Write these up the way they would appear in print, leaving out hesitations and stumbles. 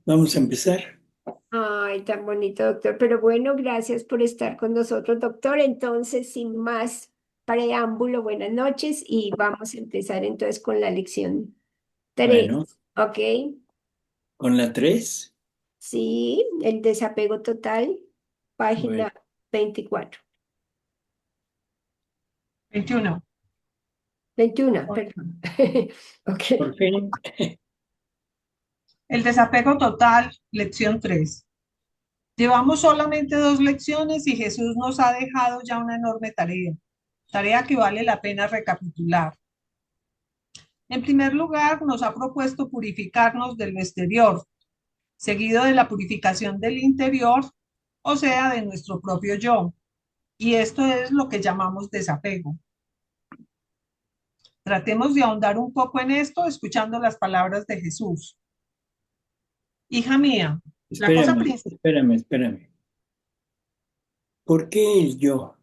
Vamos a empezar. Ay, tan bonito, doctor. Pero bueno, gracias por estar con nosotros, doctor. Entonces, sin más preámbulo, buenas noches y vamos a empezar entonces con la lección Bueno, 3. ¿Ok? con la 3. Sí, el desapego total, Bueno, página 24. 21. 21, perdón. Ok. por fin. El desapego total, lección 3. Llevamos solamente 2 lecciones y Jesús nos ha dejado ya una enorme tarea que vale la pena recapitular. En primer lugar, nos ha propuesto purificarnos de lo exterior, seguido de la purificación del interior, o sea, de nuestro propio yo. Y esto es lo que llamamos desapego. Tratemos de ahondar un poco en esto escuchando las palabras de Jesús. Hija mía, la cosa Espérame, principal. espérame. ¿Por qué el yo?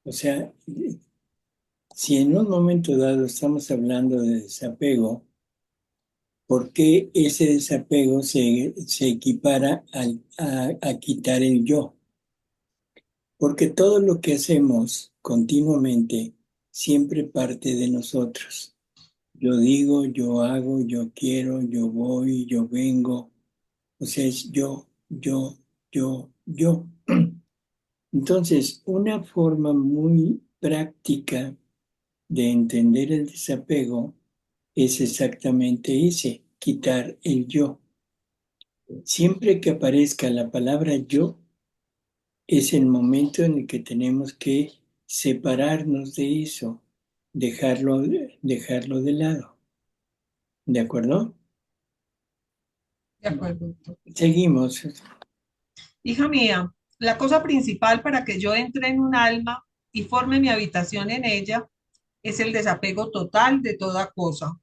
O sea, si en un momento dado estamos hablando de desapego, ¿por qué ese desapego se equipara a quitar el yo? Porque todo lo que hacemos continuamente siempre parte de nosotros. Yo digo, yo hago, yo quiero, yo voy, yo vengo. O sea, es yo. Entonces, una forma muy práctica de entender el desapego es exactamente ese, quitar el yo. Siempre que aparezca la palabra yo, es el momento en el que tenemos que separarnos de eso, dejarlo de lado. ¿De acuerdo? De acuerdo. Seguimos. Hija mía, la cosa principal para que yo entre en un alma y forme mi habitación en ella es el desapego total de toda cosa.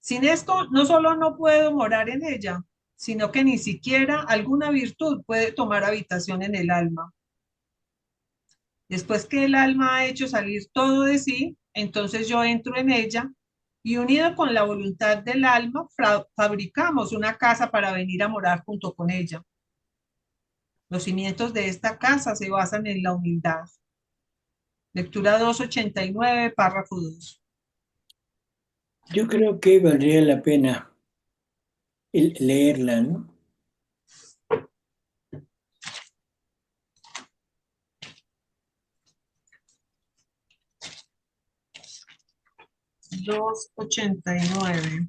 Sin esto, no solo no puedo morar en ella, sino que ni siquiera alguna virtud puede tomar habitación en el alma. Después que el alma ha hecho salir todo de sí, entonces yo entro en ella y unido con la voluntad del alma, fabricamos una casa para venir a morar junto con ella. Los cimientos de esta casa se basan en la humildad. Lectura 289, párrafo 2. Yo creo que valdría la pena leerla, ¿no? 289.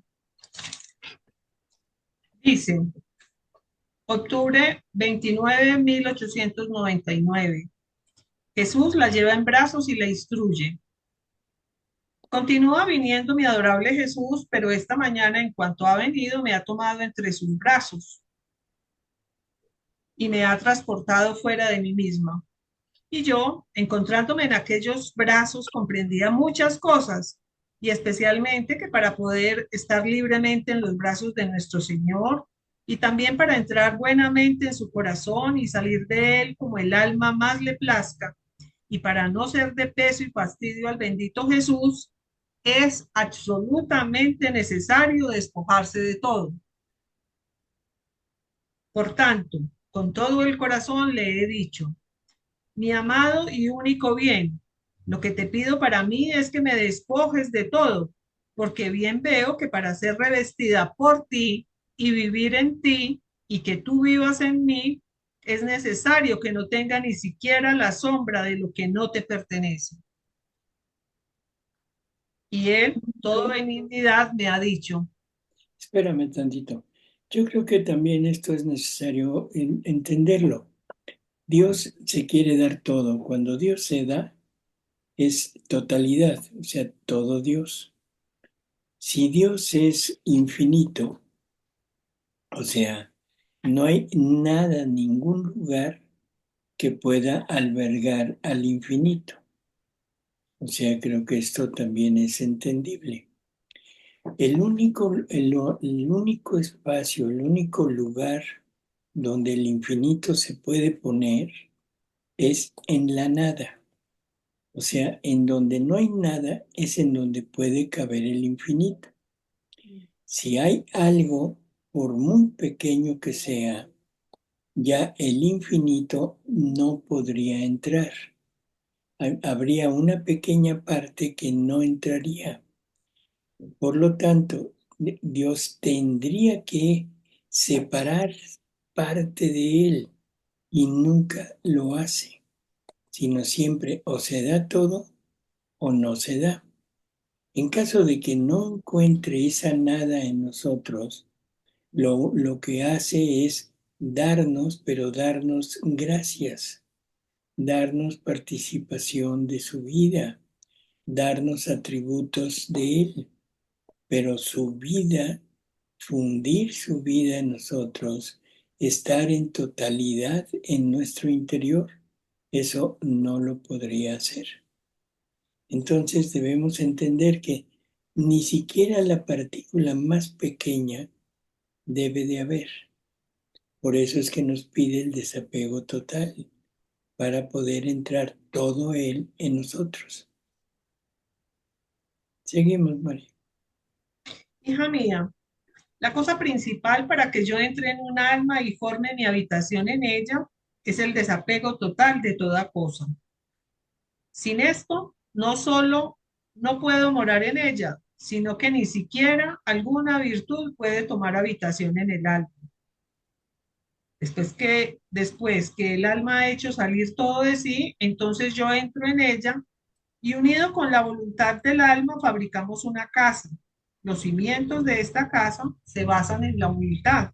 Dice, octubre 29, 1899. Jesús la lleva en brazos y la instruye. Continúa viniendo mi adorable Jesús, pero esta mañana, en cuanto ha venido, me ha tomado entre sus brazos y me ha transportado fuera de mí misma. Y yo, encontrándome en aquellos brazos, comprendía muchas cosas, y especialmente que para poder estar libremente en los brazos de nuestro Señor, y también para entrar buenamente en su corazón y salir de él como el alma más le plazca, y para no ser de peso y fastidio al bendito Jesús, es absolutamente necesario despojarse de todo. Por tanto, con todo el corazón le he dicho, mi amado y único bien, lo que te pido para mí es que me despojes de todo, porque bien veo que para ser revestida por ti y vivir en ti y que tú vivas en mí, es necesario que no tenga ni siquiera la sombra de lo que no te pertenece. Y él, todo benignidad, me ha dicho, Espérame tantito. Yo creo que también esto es necesario entenderlo. Dios se quiere dar todo. Cuando Dios se da, es totalidad, o sea, todo Dios. Si Dios es infinito, o sea, no hay nada, ningún lugar que pueda albergar al infinito. O sea, creo que esto también es entendible. El único espacio, el único lugar donde el infinito se puede poner es en la nada. O sea, en donde no hay nada es en donde puede caber el infinito. Si hay algo, por muy pequeño que sea, ya el infinito no podría entrar. Habría una pequeña parte que no entraría. Por lo tanto, Dios tendría que separar parte de él y nunca lo hace, sino siempre o se da todo o no se da. En caso de que no encuentre esa nada en nosotros, lo que hace es darnos, pero darnos gracias, darnos participación de su vida, darnos atributos de él, pero su vida, fundir su vida en nosotros, estar en totalidad en nuestro interior, eso no lo podría hacer. Entonces debemos entender que ni siquiera la partícula más pequeña debe de haber. Por eso es que nos pide el desapego total, para poder entrar todo él en nosotros. Seguimos, María. Hija mía, la cosa principal para que yo entre en un alma y forme mi habitación en ella es el desapego total de toda cosa. Sin esto, no solo no puedo morar en ella, sino que ni siquiera alguna virtud puede tomar habitación en el alma. Después que el alma ha hecho salir todo de sí, entonces yo entro en ella y unido con la voluntad del alma fabricamos una casa. Los cimientos de esta casa se basan en la humildad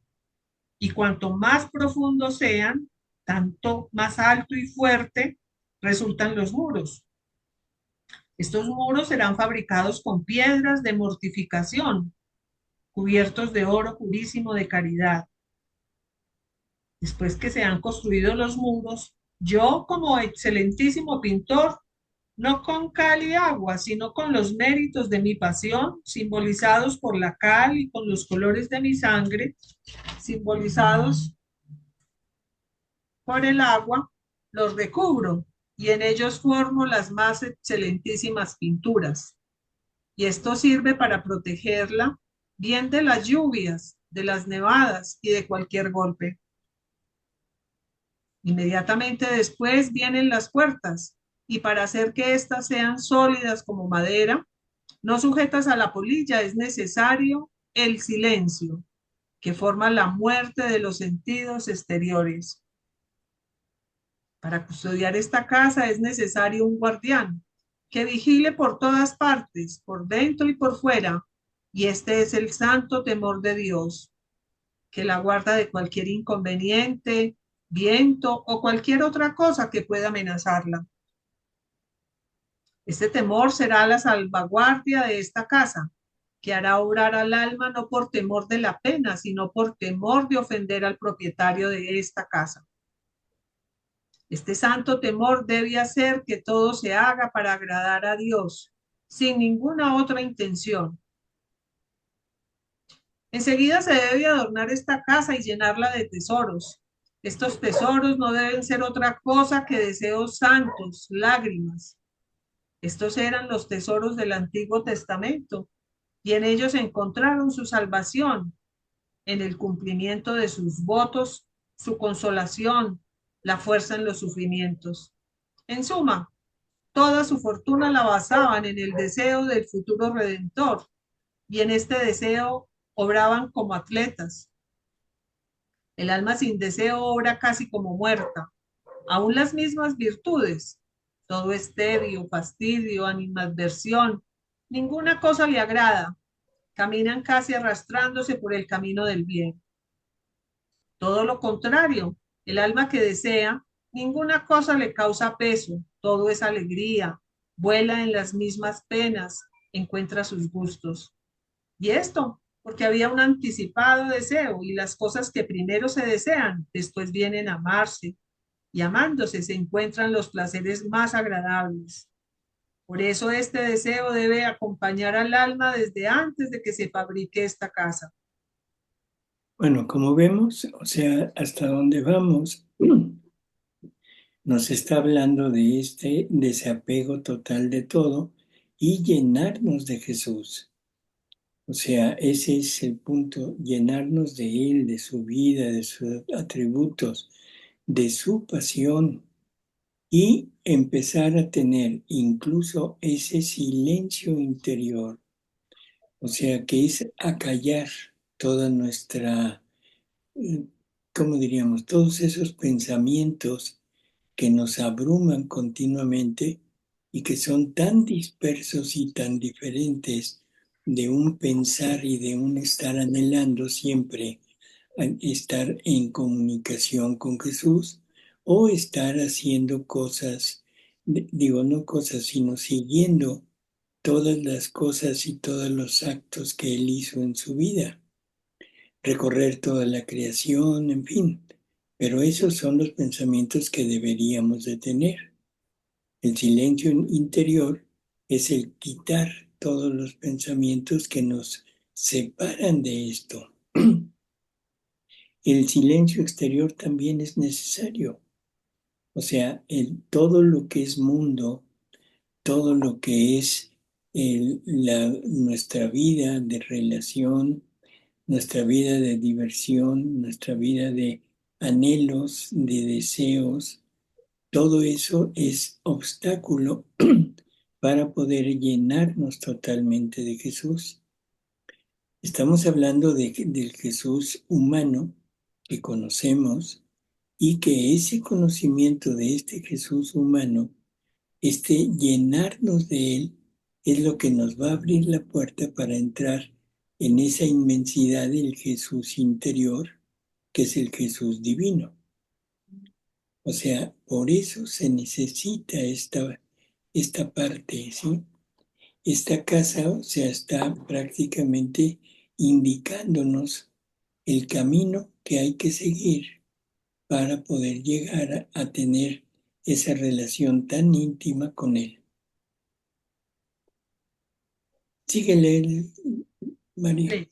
y cuanto más profundos sean, tanto más alto y fuerte resultan los muros. Estos muros serán fabricados con piedras de mortificación, cubiertos de oro purísimo de caridad. Después que se han construido los muros, yo como excelentísimo pintor, no con cal y agua, sino con los méritos de mi pasión, simbolizados por la cal y con los colores de mi sangre, simbolizados por el agua, los recubro y en ellos formo las más excelentísimas pinturas. Y esto sirve para protegerla bien de las lluvias, de las nevadas y de cualquier golpe. Inmediatamente después vienen las puertas y para hacer que éstas sean sólidas como madera, no sujetas a la polilla, es necesario el silencio, que forma la muerte de los sentidos exteriores. Para custodiar esta casa es necesario un guardián que vigile por todas partes, por dentro y por fuera, y este es el santo temor de Dios, que la guarda de cualquier inconveniente, viento o cualquier otra cosa que pueda amenazarla. Este temor será la salvaguardia de esta casa, que hará obrar al alma no por temor de la pena, sino por temor de ofender al propietario de esta casa. Este santo temor debe hacer que todo se haga para agradar a Dios, sin ninguna otra intención. Enseguida se debe adornar esta casa y llenarla de tesoros. Estos tesoros no deben ser otra cosa que deseos santos, lágrimas. Estos eran los tesoros del Antiguo Testamento y en ellos encontraron su salvación, en el cumplimiento de sus votos, su consolación, la fuerza en los sufrimientos. En suma, toda su fortuna la basaban en el deseo del futuro redentor y en este deseo obraban como atletas. El alma sin deseo obra casi como muerta. Aún las mismas virtudes, todo es tedio, fastidio, animadversión, ninguna cosa le agrada. Caminan casi arrastrándose por el camino del bien. Todo lo contrario, el alma que desea, ninguna cosa le causa peso, todo es alegría, vuela en las mismas penas, encuentra sus gustos. Y esto, porque había un anticipado deseo y las cosas que primero se desean, después vienen a amarse y amándose se encuentran los placeres más agradables. Por eso este deseo debe acompañar al alma desde antes de que se fabrique esta casa. Bueno, como vemos, o sea, hasta dónde vamos, nos está hablando de este desapego total de todo y llenarnos de Jesús. O sea, ese es el punto, llenarnos de Él, de su vida, de sus atributos, de su pasión y empezar a tener incluso ese silencio interior. O sea, que es acallar toda nuestra, eh, ¿cómo diríamos? Todos esos pensamientos que nos abruman continuamente y que son tan dispersos y tan diferentes de un pensar y de un estar anhelando siempre estar en comunicación con Jesús o estar haciendo cosas, digo, no cosas, sino siguiendo todas las cosas y todos los actos que Él hizo en su vida, recorrer toda la creación, en fin. Pero esos son los pensamientos que deberíamos de tener. El silencio interior es el quitar todos los pensamientos que nos separan de esto. El silencio exterior también es necesario. O sea, todo lo que es mundo, todo lo que es nuestra vida de relación, nuestra vida de diversión, nuestra vida de anhelos, de deseos, todo eso es obstáculo para poder llenarnos totalmente de Jesús. Estamos hablando del Jesús humano que conocemos y que ese conocimiento de este Jesús humano, llenarnos de él, es lo que nos va a abrir la puerta para entrar en esa inmensidad del Jesús interior, que es el Jesús divino. O sea, por eso se necesita esta parte, ¿sí? Esta casa, o sea, está prácticamente indicándonos el camino que hay que seguir para poder llegar a tener esa relación tan íntima con Él. Síguele, María. Sí.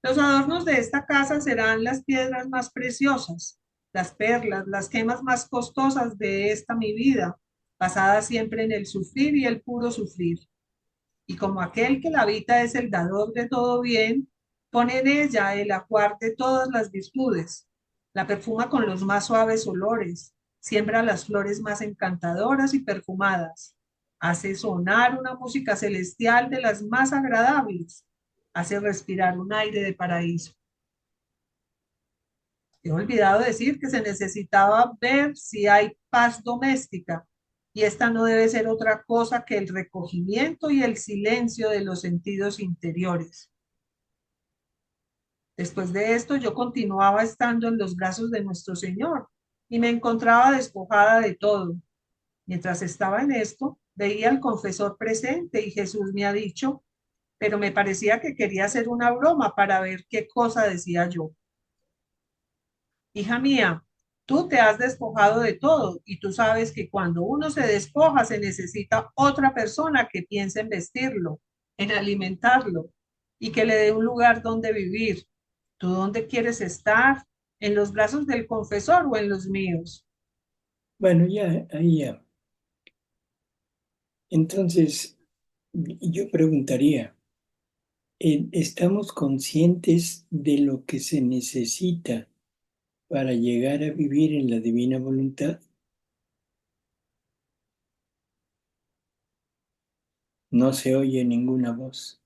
Los adornos de esta casa serán las piedras más preciosas, las perlas, las gemas más costosas de esta mi vida, basada siempre en el sufrir y el puro sufrir. Y como aquel que la habita es el dador de todo bien, pone en ella el ajuar de todas las virtudes, la perfuma con los más suaves olores, siembra las flores más encantadoras y perfumadas, hace sonar una música celestial de las más agradables, hace respirar un aire de paraíso. He olvidado decir que se necesitaba ver si hay paz doméstica, y esta no debe ser otra cosa que el recogimiento y el silencio de los sentidos interiores. Después de esto, yo continuaba estando en los brazos de nuestro Señor y me encontraba despojada de todo. Mientras estaba en esto, veía al confesor presente y Jesús me ha dicho, pero me parecía que quería hacer una broma para ver qué cosa decía yo. Hija mía, tú te has despojado de todo y tú sabes que cuando uno se despoja se necesita otra persona que piense en vestirlo, en alimentarlo y que le dé un lugar donde vivir. ¿Tú dónde quieres estar? ¿En los brazos del confesor o en los míos? Bueno, ya, ahí ya. Entonces, yo preguntaría, ¿estamos conscientes de lo que se necesita para llegar a vivir en la divina voluntad? No se oye ninguna voz.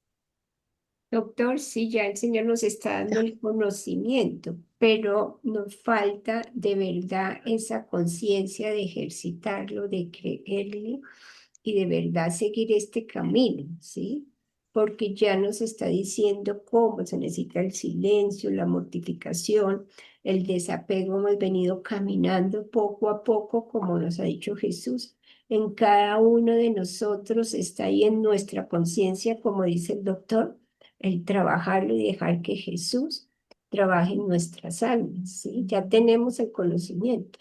Doctor, sí, ya el Señor nos está dando el conocimiento, pero nos falta de verdad esa conciencia de ejercitarlo, de creerle y de verdad seguir este camino, ¿sí? Porque ya nos está diciendo cómo se necesita el silencio, la mortificación, el desapego. Hemos venido caminando poco a poco, como nos ha dicho Jesús. En cada uno de nosotros está ahí en nuestra conciencia, como dice el doctor, el trabajarlo y dejar que Jesús trabaje en nuestras almas, ¿sí? Ya tenemos el conocimiento.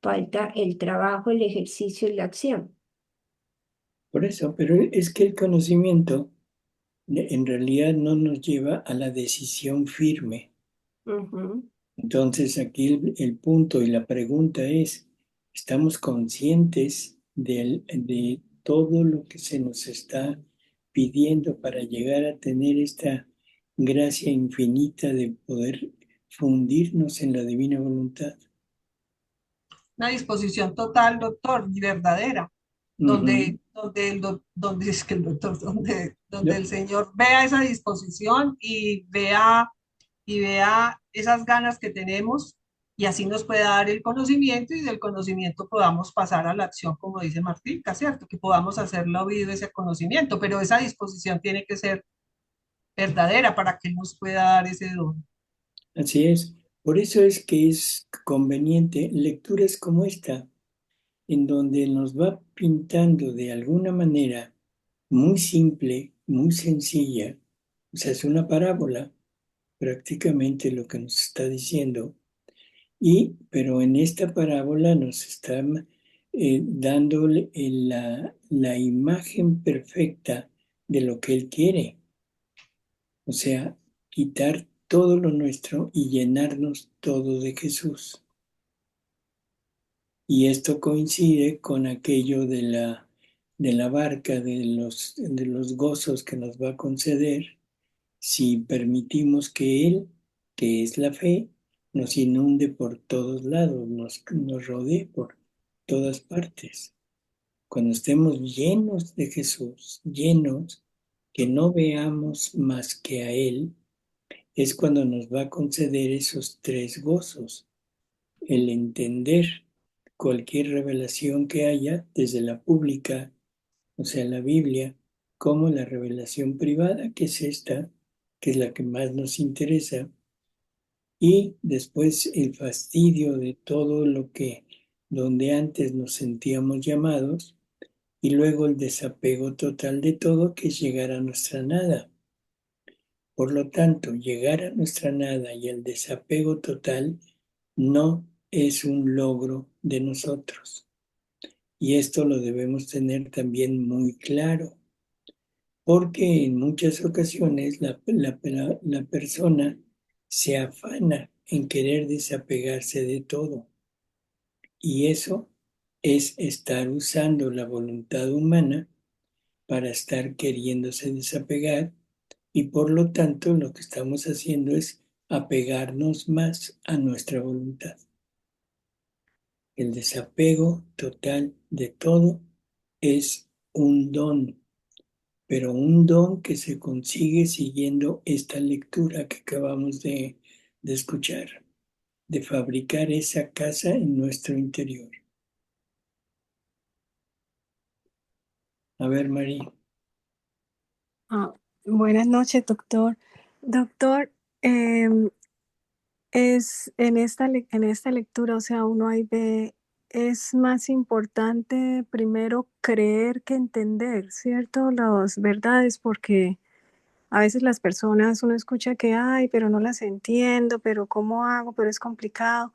Falta el trabajo, el ejercicio y la acción. Por eso, pero es que el conocimiento en realidad no nos lleva a la decisión firme. Ujú. Entonces aquí el punto y la pregunta es, ¿estamos conscientes de todo lo que se nos está pidiendo para llegar a tener esta gracia infinita de poder fundirnos en la divina voluntad? Una disposición total, doctor, y verdadera, Ujú. donde es que el doctor, donde Yo- el Señor vea esa disposición y vea esas ganas que tenemos y así nos pueda dar el conocimiento y del conocimiento podamos pasar a la acción, como dice Martica, ¿cierto? Que podamos hacerlo oído ese conocimiento, pero esa disposición tiene que ser verdadera para que Él nos pueda dar ese don. Así es. Por eso es que es conveniente lecturas como esta, en donde nos va pintando de alguna manera muy simple, muy sencilla, o sea, es una parábola prácticamente lo que nos está diciendo, pero en esta parábola nos está dándole la imagen perfecta de lo que Él quiere, o sea, quitar todo lo nuestro y llenarnos todo de Jesús. Y esto coincide con aquello de la barca, de los gozos que nos va a conceder si permitimos que Él, que es la fe, nos inunde por todos lados, nos rodee por todas partes. Cuando estemos llenos de Jesús, llenos, que no veamos más que a Él, es cuando nos va a conceder esos tres gozos: el entender cualquier revelación que haya, desde la pública, o sea, la Biblia, como la revelación privada, que es esta, que es la que más nos interesa, y después el fastidio de todo lo que, donde antes nos sentíamos llamados, y luego el desapego total de todo, que es llegar a nuestra nada. Por lo tanto, llegar a nuestra nada y el desapego total no es un logro de nosotros. Y esto lo debemos tener también muy claro, porque en muchas ocasiones la persona se afana en querer desapegarse de todo. Y eso es estar usando la voluntad humana para estar queriéndose desapegar, y por lo tanto lo que estamos haciendo es apegarnos más a nuestra voluntad. El desapego total de todo es un don, pero un don que se consigue siguiendo esta lectura que acabamos de escuchar, de fabricar esa casa en nuestro interior. A ver, María. Ah, buenas noches, doctor. Doctor, em, es en esta lectura, o sea, uno ahí ve, es más importante primero creer que entender, ¿cierto? Las verdades, porque a veces las personas, uno escucha que, ay, pero no las entiendo, pero ¿cómo hago? Pero es complicado.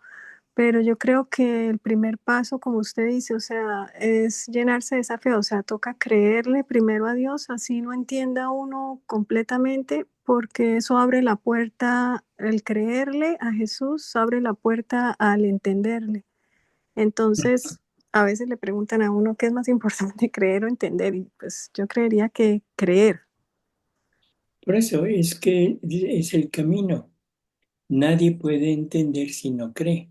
Pero yo creo que el primer paso, como usted dice, o sea, es llenarse de esa fe, o sea, toca creerle primero a Dios, así no entienda uno completamente, porque eso abre la puerta, el creerle a Jesús abre la puerta al entenderle. Entonces, a veces le preguntan a uno qué es más importante, creer o entender, y pues yo creería que creer. Por eso es que es el camino. Nadie puede entender si no cree.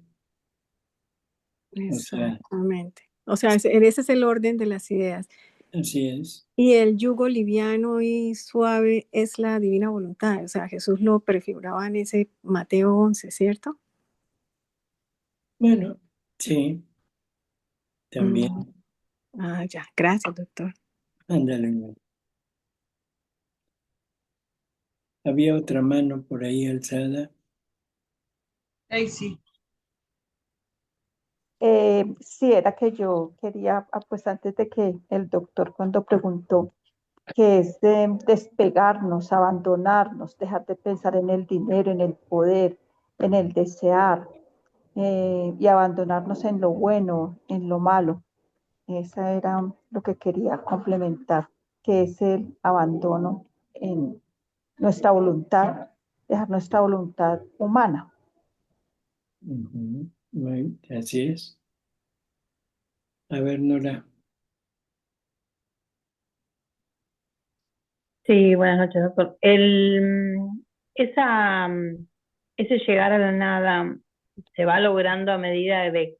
O sea, Exactamente. O sea, ese es el orden de las ideas. así es. Y el yugo liviano y suave es la divina voluntad. O sea, Jesús lo prefiguraba en ese Mateo 11, ¿cierto? Bueno, sí, también. Mm, ya, gracias, doctor. Ándale. Había otra mano por ahí alzada. Ey, sí, Sí, era que yo quería, pues antes de que el doctor cuando preguntó, que es de despegarnos, abandonarnos, dejar de pensar en el dinero, en el poder, en el desear, y abandonarnos en lo bueno, en lo malo. Esa era lo que quería complementar, que es el abandono en nuestra voluntad, dejar nuestra voluntad humana. Ujú. Así es. A ver, Nora. Sí, buenas noches, doctor. Esa, ese llegar a la nada se va logrando a medida de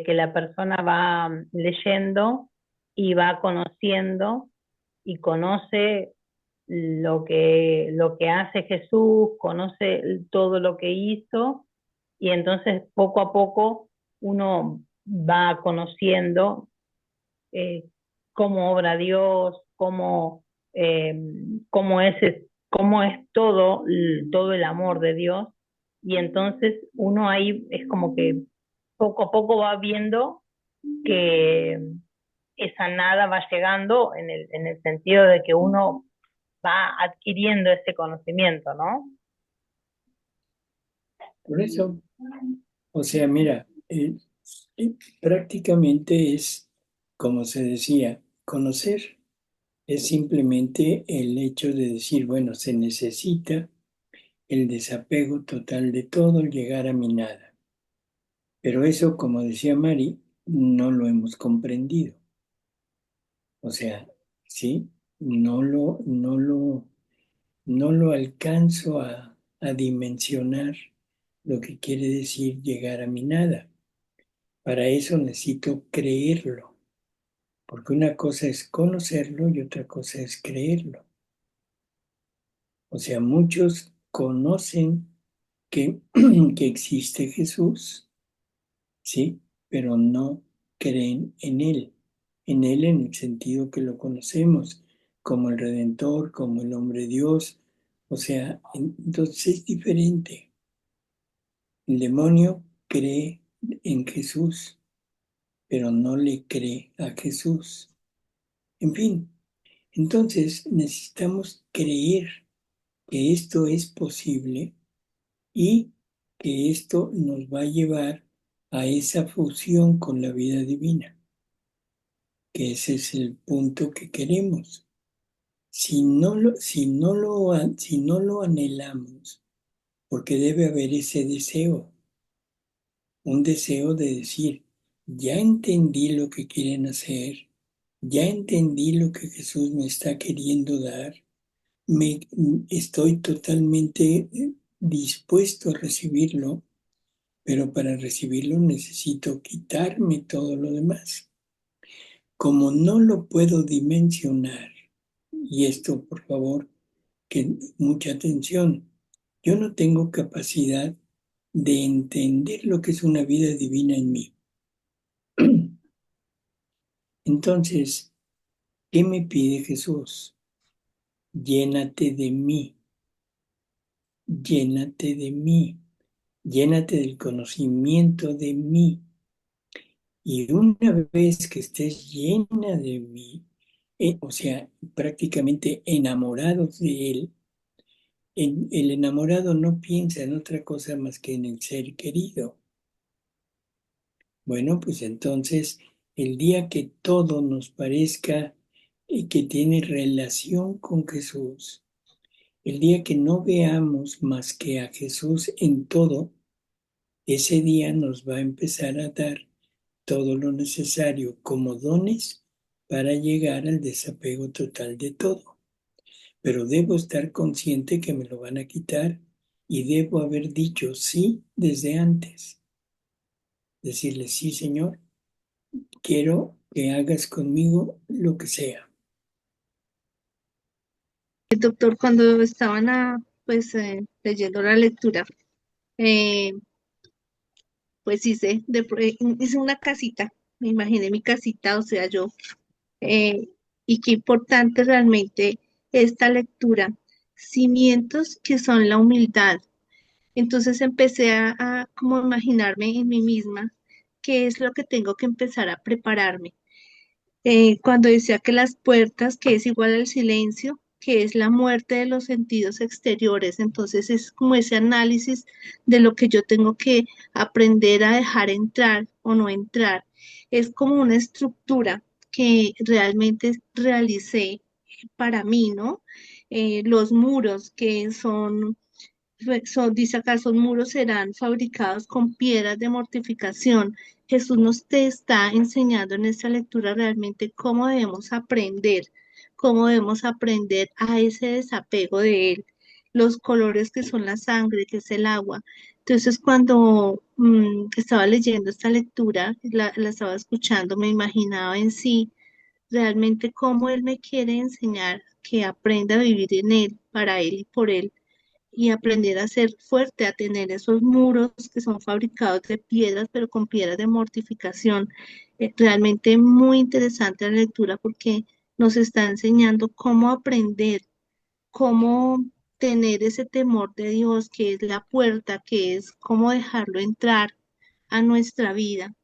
que la persona va leyendo y va conociendo y conoce lo que hace Jesús, conoce todo lo que hizo y entonces poco a poco uno va conociendo eh, cómo obra Dios, eh, cómo es todo el amor de Dios. Y entonces uno ahí es como que poco a poco va viendo que esa nada va llegando en el sentido de que uno va adquiriendo ese conocimiento, ¿no? Por eso, o sea, mira, prácticamente es, como se decía, conocer es simplemente el hecho de decir, bueno, se necesita el desapego total de todo, el llegar a mi nada. Pero eso, como decía Mari, no lo hemos comprendido. O sea, ¿sí? No lo alcanzo a dimensionar lo que quiere decir llegar a mi nada. Para eso necesito creerlo, porque una cosa es conocerlo y otra cosa es creerlo. O sea, muchos conocen que, que existe Jesús, ¿sí? Pero no creen en Él en el sentido que lo conocemos, como el Redentor, como el hombre Dios. O sea, entonces es diferente. El demonio cree en Jesús, pero no le cree a Jesús. En fin, entonces necesitamos creer que esto es posible y que esto nos va a llevar a esa fusión con la vida divina, que ese es el punto que queremos. Si no lo anhelamos, porque debe haber ese deseo, un deseo de decir, ya entendí lo que quieren hacer, ya entendí lo que Jesús me está queriendo dar, me estoy totalmente dispuesto a recibirlo, pero para recibirlo necesito quitarme todo lo demás. Como no lo puedo dimensionar, y esto por favor, que mucha atención, yo no tengo capacidad de entender lo que es una vida divina en mí. Entonces, ¿qué me pide Jesús? Llénate de mí, llénate de mí, llénate del conocimiento de mí. Y una vez que estés llena de mí, o sea, prácticamente enamorados de Él, el enamorado no piensa en otra cosa más que en el ser querido. Bueno, pues entonces, el día que todo nos parezca que tiene relación con Jesús, el día que no veamos más que a Jesús en todo, ese día nos va a empezar a dar todo lo necesario como dones para llegar al desapego total de todo. Pero debo estar consciente que me lo van a quitar y debo haber dicho sí desde antes. Decirle, sí, Señor, quiero que hagas conmigo lo que sea. Doctor, cuando estaban leyendo la lectura, eh, pues hice una casita, me imaginé mi casita, o sea, yo, eh, y qué importante realmente esta lectura, cimientos que son la humildad. Entonces empecé a como imaginarme en mí misma qué es lo que tengo que empezar a prepararme. Cuando decía que las puertas, que es igual al silencio, que es la muerte de los sentidos exteriores, entonces es como ese análisis de lo que yo tengo que aprender a dejar entrar o no entrar. Es como una estructura que realmente realicé para mí, ¿no? Los muros que dice acá, son muros serán fabricados con piedras de mortificación. Jesús nos te está enseñando en esta lectura realmente cómo debemos aprender, cómo debemos aprender a ese desapego de él, los colores que son la sangre, que es el agua. Entonces, cuando estaba leyendo esta lectura, la estaba escuchando, me imaginaba en sí realmente cómo él me quiere enseñar que aprenda a vivir en él, para él y por él, y aprender a ser fuerte, a tener esos muros que son fabricados de piedras, pero con piedras de mortificación. Realmente muy interesante la lectura porque nos está enseñando cómo aprender, cómo tener ese temor de Dios, que es la puerta, que es cómo dejarlo entrar a nuestra vida.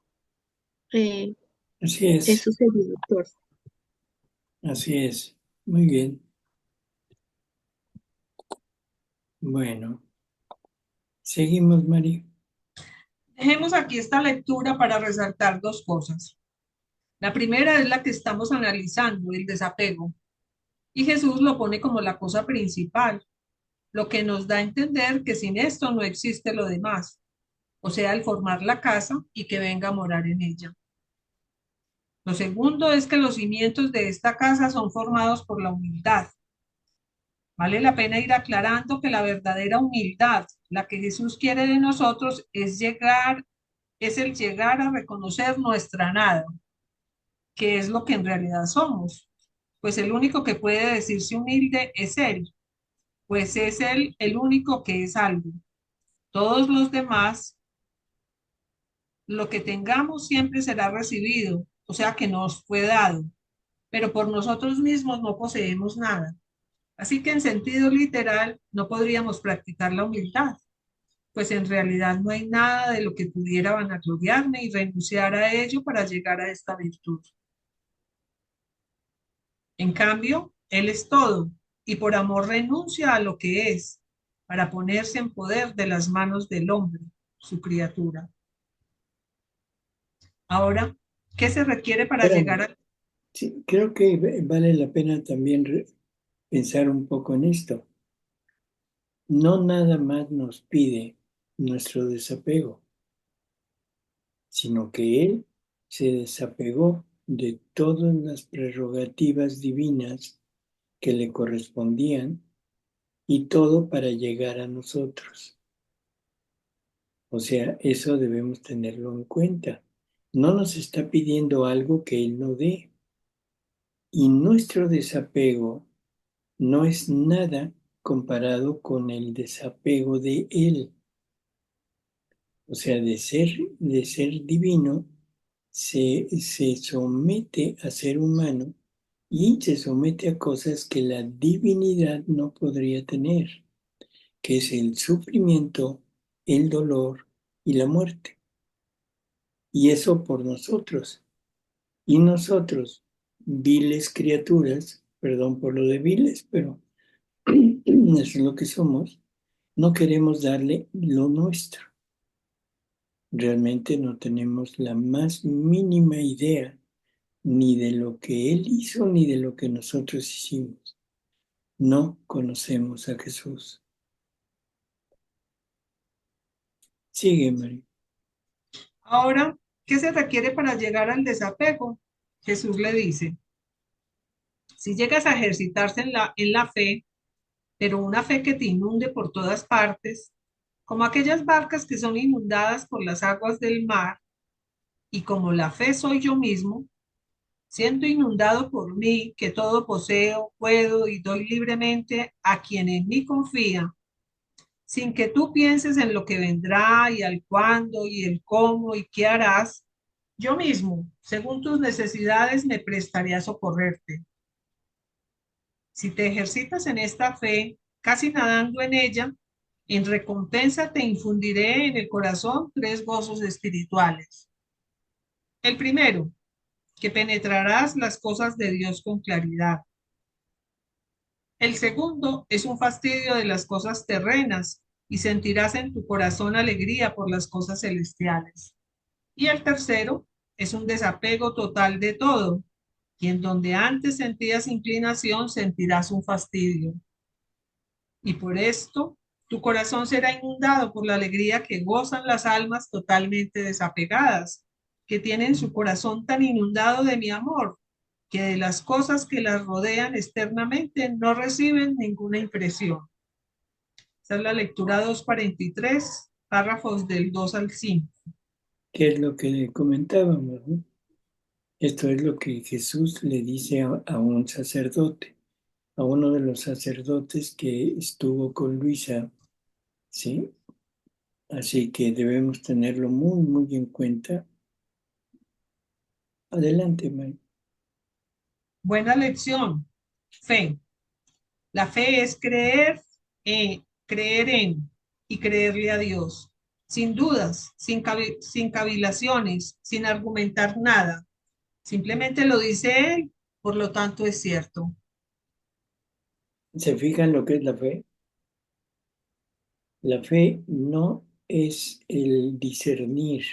Eh, Así es, Eso sería, doctor. así es. Muy bien. Bueno, seguimos, Mari. Dejemos aquí esta lectura para resaltar dos cosas. La primera es la que estamos analizando, el desapego. Y Jesús lo pone como la cosa principal, lo que nos da a entender que sin esto no existe lo demás, o sea, el formar la casa y que venga a morar en ella. Lo segundo es que los cimientos de esta casa son formados por la humildad. Vale la pena ir aclarando que la verdadera humildad, la que Jesús quiere de nosotros, es el llegar a reconocer nuestra nada, que es lo que en realidad somos. Pues el único que puede decirse humilde es Él, pues es Él el único que es algo. Todos los demás, lo que tengamos siempre será recibido, o sea que nos fue dado, pero por nosotros mismos no poseemos nada. Así que en sentido literal no podríamos practicar la humildad, pues en realidad no hay nada de lo que pudiera vanagloriarme y renunciar a ello para llegar a esta virtud. En cambio, Él es todo y por amor renuncia a lo que es para ponerse en poder de las manos del hombre, su criatura. Ahora, ¿qué se requiere para llegar Espérame. a... Sí, creo que vale la pena también pensar un poco en esto. No nada más nos pide nuestro desapego, sino que Él se desapegó de todas las prerrogativas divinas que le correspondían y todo para llegar a nosotros. O sea, eso debemos tenerlo en cuenta. No nos está pidiendo algo que Él no dé. Y nuestro desapego no es nada comparado con el desapego de Él. O sea, de ser divino, se somete a ser humano y se somete a cosas que la divinidad no podría tener, que es el sufrimiento, el dolor y la muerte. Y eso por nosotros. Y nosotros, viles criaturas, perdón por lo de viles, pero eso es lo que somos, no queremos darle lo nuestro. Realmente no tenemos la más mínima idea ni de lo que Él hizo ni de lo que nosotros hicimos. No conocemos a Jesús. Sigue, María. Ahora, ¿qué se requiere para llegar al desapego? Jesús le dice, si llegas a ejercitarse en la fe, pero una fe que te inunde por todas partes, como aquellas barcas que son inundadas por las aguas del mar, y como la fe soy yo mismo, siendo inundado por mí, que todo poseo, puedo y doy libremente a quien en mí confía, sin que tú pienses en lo que vendrá y al cuándo y el cómo y qué harás, yo mismo, según tus necesidades, me prestaré a socorrerte. Si te ejercitas en esta fe, casi nadando en ella, en recompensa te infundiré en el corazón tres gozos espirituales. El primero, que penetrarás las cosas de Dios con claridad. El segundo es un fastidio de las cosas terrenas y sentirás en tu corazón alegría por las cosas celestiales. Y el tercero es un desapego total de todo, y en donde antes sentías inclinación sentirás un fastidio. Y por esto tu corazón será inundado por la alegría que gozan las almas totalmente desapegadas, que tienen su corazón tan inundado de mi amor, que de las cosas que las rodean externamente no reciben ninguna impresión. Esta es la lectura 243, párrafos del 2 al 5. ¿Qué es lo que comentábamos, no? Esto es lo que Jesús le dice a un sacerdote, a uno de los sacerdotes que estuvo con Luisa, ¿sí? Así que debemos tenerlo muy, muy en cuenta. Adelante, Mike. Buena lección. Fe. La fe es creer en y creerle a Dios, sin dudas, sin cavilaciones, sin argumentar nada. Simplemente lo dice Él, por lo tanto es cierto. ¿Se fijan lo que es la fe? La fe no es el discernir,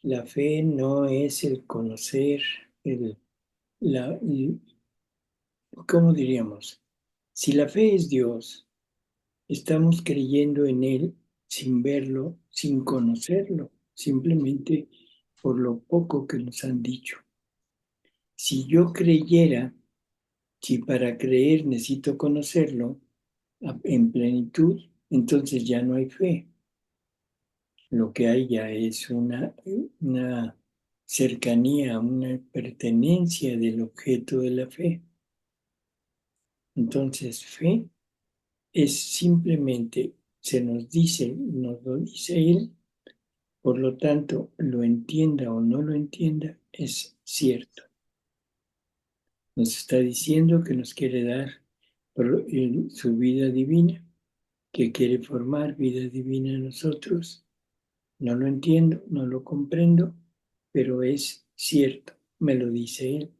la fe no es el conocer, la, ¿cómo diríamos? Si la fe es Dios, estamos creyendo en Él sin verlo, sin conocerlo, simplemente por lo poco que nos han dicho. Si yo creyera, si para creer necesito conocerlo en plenitud, entonces ya no hay fe. Lo que hay ya es una cercanía, una pertenencia del objeto de la fe. Entonces, fe es simplemente, se nos dice, nos lo dice Él, por lo tanto, lo entienda o no lo entienda, es cierto. Nos está diciendo que nos quiere dar su vida divina, que quiere formar vida divina en nosotros. No lo entiendo, no lo comprendo, pero es cierto, me lo dice Él.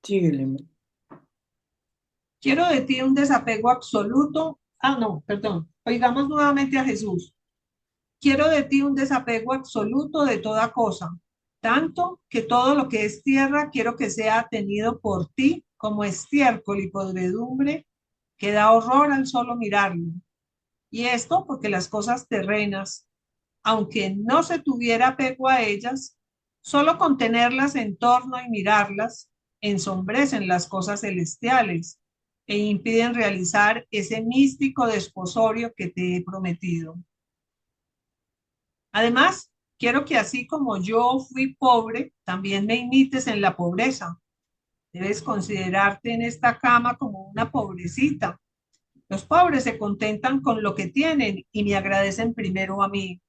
Síguele. Quiero de ti un desapego absoluto. No, perdón. Oigamos nuevamente a Jesús. Quiero de ti un desapego absoluto de toda cosa, tanto que todo lo que es tierra quiero que sea tenido por ti como estiércol y podredumbre que da horror al solo mirarlo. Y esto porque las cosas terrenas, aunque no se tuviera apego a ellas, solo con tenerlas en torno y mirarlas, ensombrecen las cosas celestiales e impiden realizar ese místico desposorio que te he prometido. Además, quiero que así como yo fui pobre, también me imites en la pobreza. Debes considerarte en esta cama como una pobrecita. Los pobres se contentan con lo que tienen y me agradecen primero a mí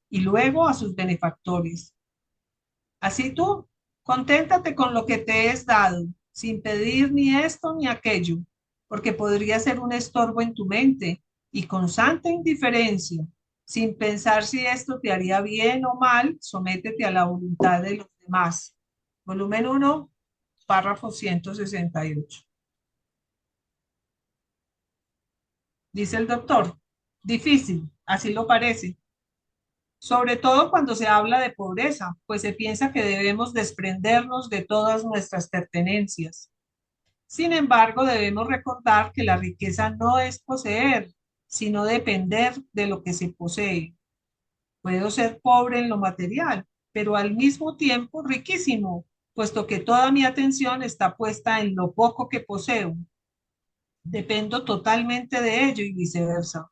y luego a sus benefactores. Así tú, conténtate con lo que te es dado, sin pedir ni esto ni aquello, porque podría ser un estorbo en tu mente y con santa indiferencia, sin pensar si esto te haría bien o mal, sométete a la voluntad de los demás. Volumen 1, párrafo 168. Dice el doctor, difícil, así lo parece, sobre todo cuando se habla de pobreza, pues se piensa que debemos desprendernos de todas nuestras pertenencias. Sin embargo, debemos recordar que la riqueza no es poseer, sino depender de lo que se posee. Puedo ser pobre en lo material, pero al mismo tiempo riquísimo, puesto que toda mi atención está puesta en lo poco que poseo. Dependo totalmente de ello y viceversa.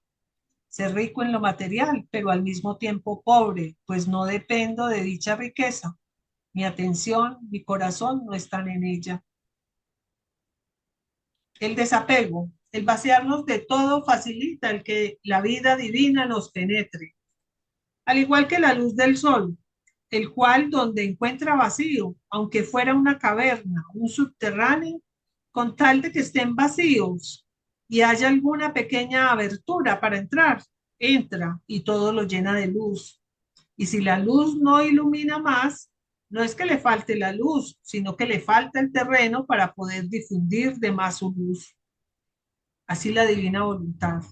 Ser rico en lo material, pero al mismo tiempo pobre, pues no dependo de dicha riqueza. Mi atención, mi corazón no están en ella. El desapego, el vaciarnos de todo facilita el que la vida divina nos penetre. Al igual que la luz del sol, el cual donde encuentra vacío, aunque fuera una caverna, un subterráneo, con tal de que estén vacíos y haya alguna pequeña abertura para entrar, entra y todo lo llena de luz. Y si la luz no ilumina más, no es que le falte la luz, sino que le falta el terreno para poder difundir de más su luz. Así la divina voluntad.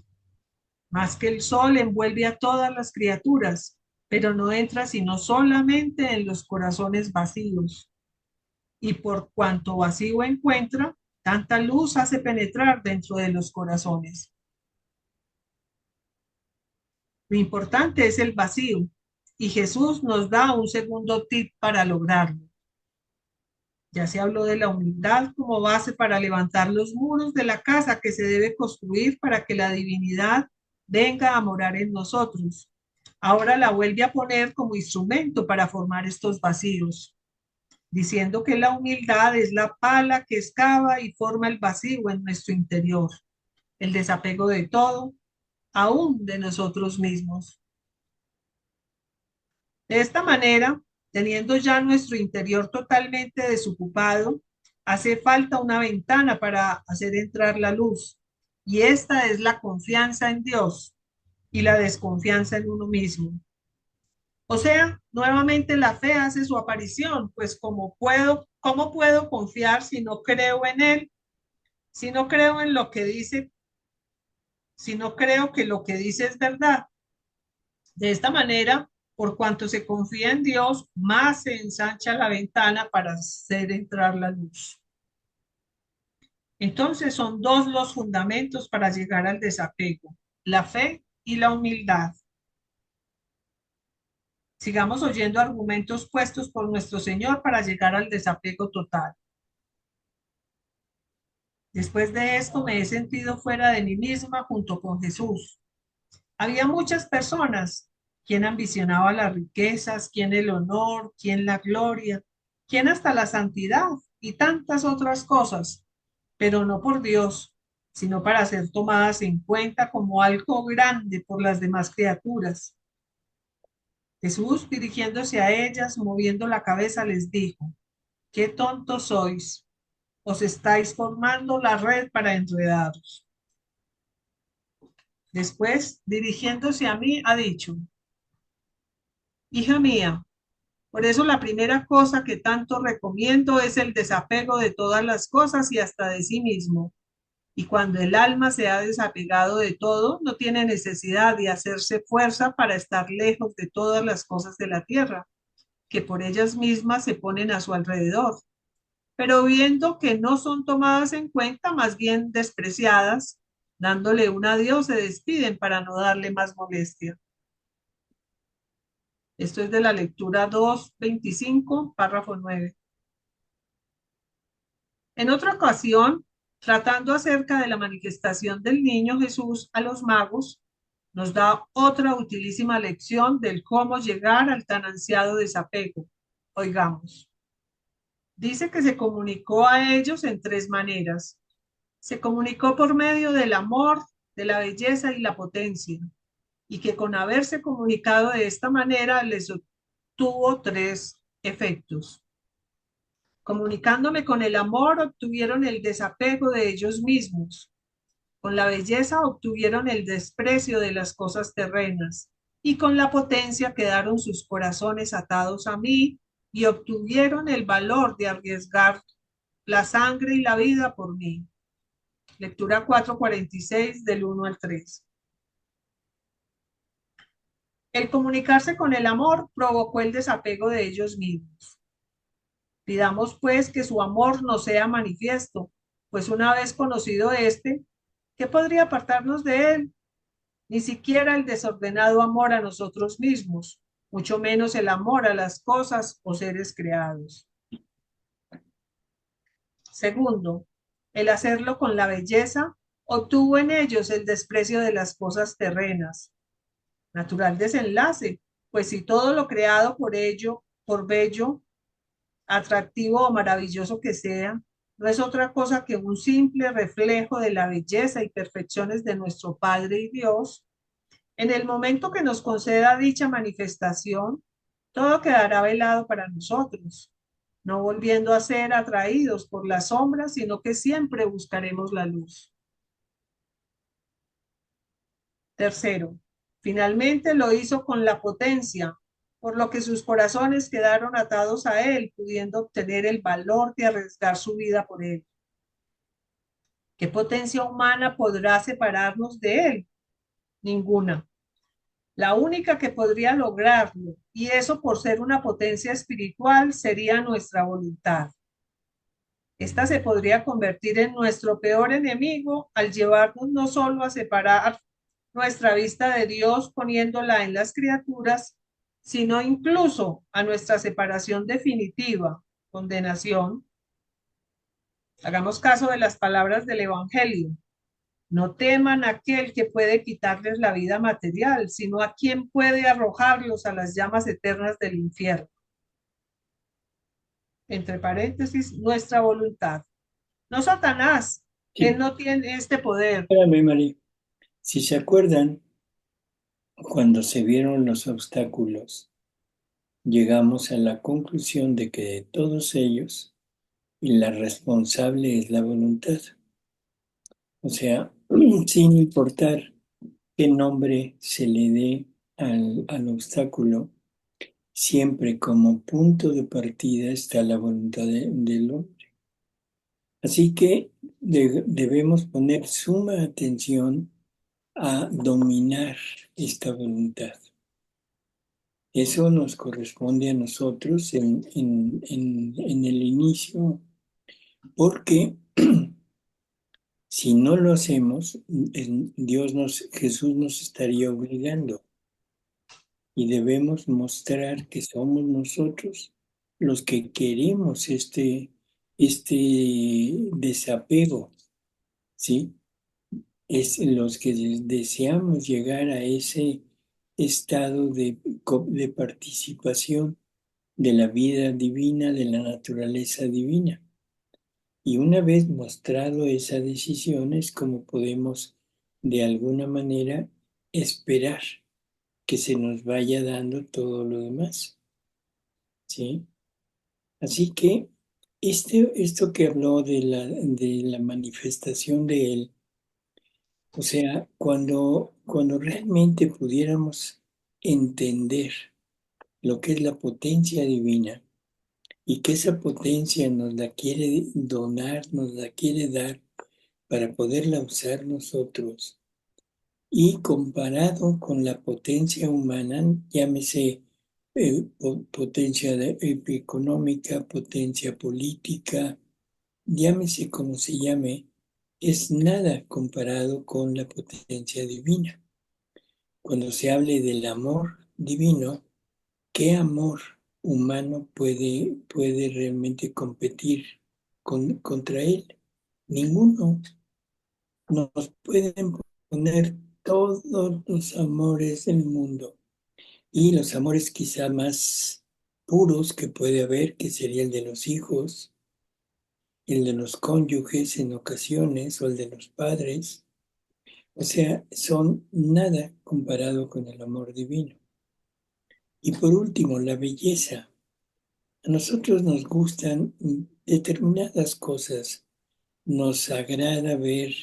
Más que el sol envuelve a todas las criaturas, pero no entra sino solamente en los corazones vacíos. Y por cuanto vacío encuentra, tanta luz hace penetrar dentro de los corazones. Lo importante es el vacío Y Jesús nos da un segundo tip para lograrlo. Ya se habló de la humildad como base para levantar los muros de la casa que se debe construir para que la divinidad venga a morar en nosotros. Ahora la vuelve a poner como instrumento para formar estos vacíos, diciendo que la humildad es la pala que excava y forma el vacío en nuestro interior, el desapego de todo, aún de nosotros mismos. De esta manera, teniendo ya nuestro interior totalmente desocupado, hace falta una ventana para hacer entrar la luz. Y esta es la confianza en Dios y la desconfianza en uno mismo. O sea, nuevamente la fe hace su aparición, pues ¿cómo puedo confiar si no creo en Él? Si no creo en lo que dice, si no creo que lo que dice es verdad. De esta manera, por cuanto se confía en Dios, más se ensancha la ventana para hacer entrar la luz. Entonces son dos los fundamentos para llegar al desapego, la fe y la humildad. Sigamos oyendo argumentos puestos por nuestro Señor para llegar al desapego total. Después de esto me he sentido fuera de mí misma junto con Jesús. Había muchas personas, quien ambicionaba las riquezas, quien el honor, quien la gloria, quien hasta la santidad y tantas otras cosas, pero no por Dios, sino para ser tomadas en cuenta como algo grande por las demás criaturas. Jesús, dirigiéndose a ellas, moviendo la cabeza, les dijo: «Qué tontos sois, os estáis formando la red para enredaros». Después, dirigiéndose a mí, ha dicho: «Hija mía, por eso la primera cosa que tanto recomiendo es el desapego de todas las cosas y hasta de sí mismo. Y cuando el alma se ha desapegado de todo, no tiene necesidad de hacerse fuerza para estar lejos de todas las cosas de la tierra, que por ellas mismas se ponen a su alrededor. Pero viendo que no son tomadas en cuenta, más bien despreciadas, dándole un adiós, se despiden para no darle más molestia». Esto es de la lectura 2:25, párrafo 9. En otra ocasión, tratando acerca de la manifestación del niño Jesús a los magos, nos da otra utilísima lección del cómo llegar al tan ansiado desapego. Oigamos. Dice que se comunicó a ellos en tres maneras. Se comunicó por medio del amor, de la belleza y la potencia, y que con haberse comunicado de esta manera les obtuvo tres efectos. Comunicándome con el amor, obtuvieron el desapego de ellos mismos. Con la belleza obtuvieron el desprecio de las cosas terrenas. Y con la potencia quedaron sus corazones atados a mí y obtuvieron el valor de arriesgar la sangre y la vida por mí. Lectura 4:46 del 1 al 3. El comunicarse con el amor provocó el desapego de ellos mismos. Pidamos pues que su amor nos sea manifiesto, pues una vez conocido este, ¿qué podría apartarnos de él? Ni siquiera el desordenado amor a nosotros mismos, mucho menos el amor a las cosas o seres creados. Segundo, el hacerlo con la belleza obtuvo en ellos el desprecio de las cosas terrenas. Natural desenlace, pues si todo lo creado por ello, por bello, atractivo o maravilloso que sea, no es otra cosa que un simple reflejo de la belleza y perfecciones de nuestro Padre y Dios, en el momento que nos conceda dicha manifestación, todo quedará velado para nosotros, no volviendo a ser atraídos por las sombras, sino que siempre buscaremos la luz. Tercero, finalmente lo hizo con la potencia, por lo que sus corazones quedaron atados a él, pudiendo obtener el valor de arriesgar su vida por él. ¿Qué potencia humana podrá separarnos de él? Ninguna. La única que podría lograrlo, y eso por ser una potencia espiritual, sería nuestra voluntad. Esta se podría convertir en nuestro peor enemigo al llevarnos no solo a separar nuestra vista de Dios poniéndola en las criaturas, sino incluso a nuestra separación definitiva, condenación. Hagamos caso de las palabras del Evangelio. No teman a aquel que puede quitarles la vida material, sino a quien puede arrojarlos a las llamas eternas del infierno. Entre paréntesis, nuestra voluntad. No Satanás, Sí, él no tiene este poder. espérame, María. Si se acuerdan, cuando se vieron los obstáculos, llegamos a la conclusión de que de todos ellos, la responsable es la voluntad. O sea, sin importar qué nombre se le dé al obstáculo, siempre como punto de partida está la voluntad del hombre. Así que debemos poner suma atención a dominar esta voluntad. Eso nos corresponde a nosotros en el inicio, porque si no lo hacemos, Jesús nos estaría obligando y debemos mostrar que somos nosotros los que queremos este desapego, ¿sí? Es los que deseamos llegar a ese estado de participación de la vida divina, de la naturaleza divina. Y una vez mostrado esa decisión es como podemos de alguna manera esperar que se nos vaya dando todo lo demás, ¿sí? Así que esto que habló de la manifestación de él, o sea, cuando realmente pudiéramos entender lo que es la potencia divina y que esa potencia nos la quiere donar, nos la quiere dar para poderla usar nosotros, y comparado con la potencia humana, llámese potencia económica, potencia política, llámese como se llame, es nada comparado con la potencia divina. Cuando se hable del amor divino, ¿qué amor humano puede realmente competir contra él? Ninguno. Nos pueden poner todos los amores del mundo y los amores quizá más puros que puede haber, que sería el de los hijos, el de los cónyuges en ocasiones o el de los padres. O sea, son nada comparado con el amor divino. Y por último, la belleza. A nosotros nos gustan determinadas cosas. Nos agrada ver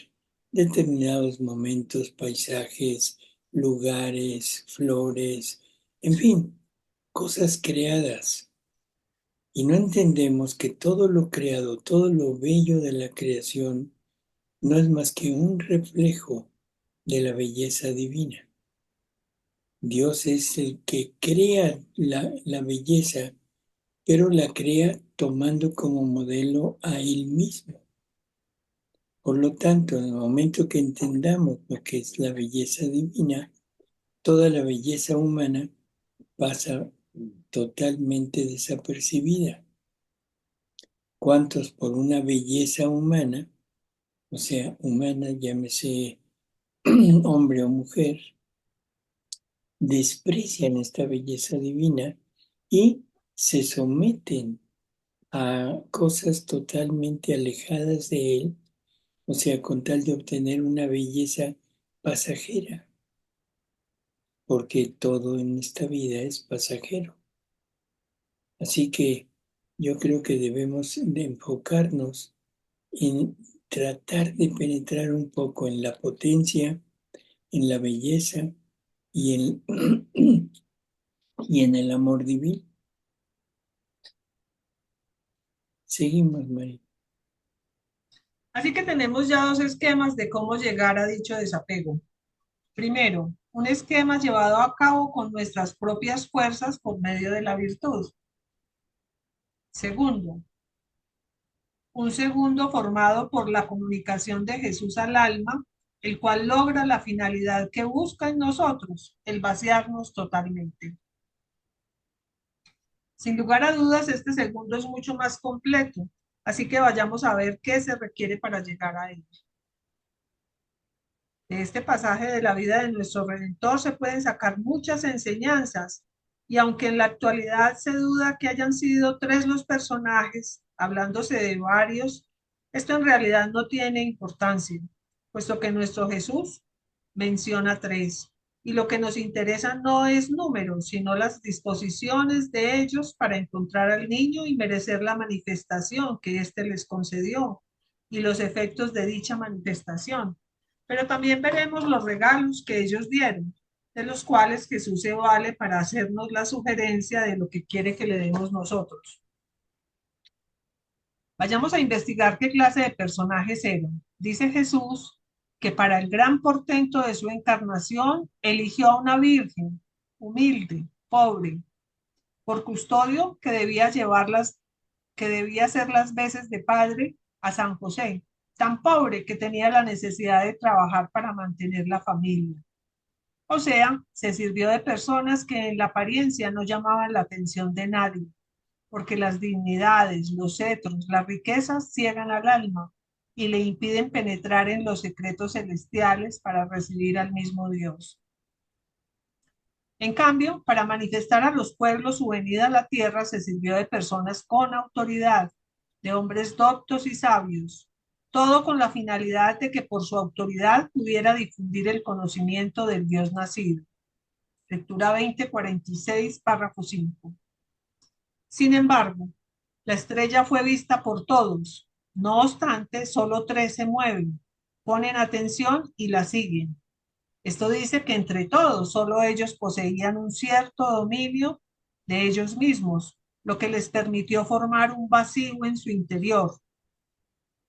determinados momentos, paisajes, lugares, flores, en fin, cosas creadas. Y no entendemos que todo lo creado, todo lo bello de la creación, no es más que un reflejo de la belleza divina. Dios es el que crea la belleza, pero la crea tomando como modelo a Él mismo. Por lo tanto, en el momento que entendamos lo que es la belleza divina, toda la belleza humana pasa totalmente desapercibida. ¿Cuántos por una belleza humana, o sea, humana, llámese hombre o mujer, desprecian esta belleza divina y se someten a cosas totalmente alejadas de él, o sea, con tal de obtener una belleza pasajera, porque todo en esta vida es pasajero. Así que yo creo que debemos de enfocarnos en tratar de penetrar un poco en la potencia, en la belleza y y en el amor divino. Seguimos, María. Así que tenemos ya dos esquemas de cómo llegar a dicho desapego. Primero, un esquema llevado a cabo con nuestras propias fuerzas por medio de la virtud. Segundo, un segundo formado por la comunicación de Jesús al alma, el cual logra la finalidad que busca en nosotros, el vaciarnos totalmente. Sin lugar a dudas, este segundo es mucho más completo, así que vayamos a ver qué se requiere para llegar a él. De este pasaje de la vida de nuestro Redentor se pueden sacar muchas enseñanzas, y aunque en la actualidad se duda que hayan sido tres los personajes, hablándose de varios, esto en realidad no tiene importancia, puesto que nuestro Jesús menciona tres, y lo que nos interesa no es número, sino las disposiciones de ellos para encontrar al niño y merecer la manifestación que éste les concedió, y los efectos de dicha manifestación. Pero también veremos los regalos que ellos dieron, de los cuales Jesús se vale para hacernos la sugerencia de lo que quiere que le demos nosotros. Vayamos a investigar qué clase de personajes eran. Dice Jesús que para el gran portento de su encarnación eligió a una virgen, humilde, pobre, por custodio que debía hacer las veces de padre a San José, tan pobre que tenía la necesidad de trabajar para mantener la familia. O sea, se sirvió de personas que en la apariencia no llamaban la atención de nadie, porque las dignidades, los cetros, las riquezas ciegan al alma y le impiden penetrar en los secretos celestiales para recibir al mismo Dios. En cambio, para manifestar a los pueblos su venida a la tierra, se sirvió de personas con autoridad, de hombres doctos y sabios, todo con la finalidad de que por su autoridad pudiera difundir el conocimiento del Dios nacido. Lectura 20:46, párrafo 5. Sin embargo, la estrella fue vista por todos. No obstante, solo tres se mueven, ponen atención y la siguen. Esto dice que entre todos, solo ellos poseían un cierto dominio de ellos mismos, lo que les permitió formar un vacío en su interior.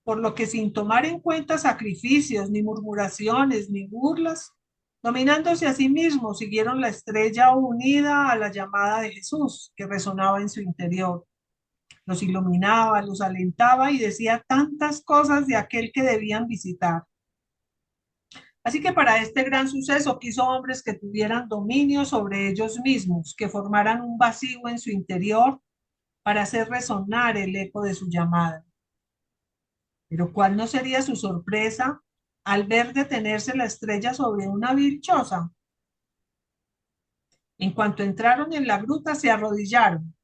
Por lo que sin tomar en cuenta sacrificios, ni murmuraciones, ni burlas, dominándose a sí mismos, siguieron la estrella unida a la llamada de Jesús que resonaba en su interior. Los iluminaba, los alentaba y decía tantas cosas de aquel que debían visitar. Así que para este gran suceso quiso hombres que tuvieran dominio sobre ellos mismos, que formaran un vacío en su interior para hacer resonar el eco de su llamada. Pero ¿cuál no sería su sorpresa al ver detenerse la estrella sobre una vil choza? En cuanto entraron en la gruta, se arrodillaron,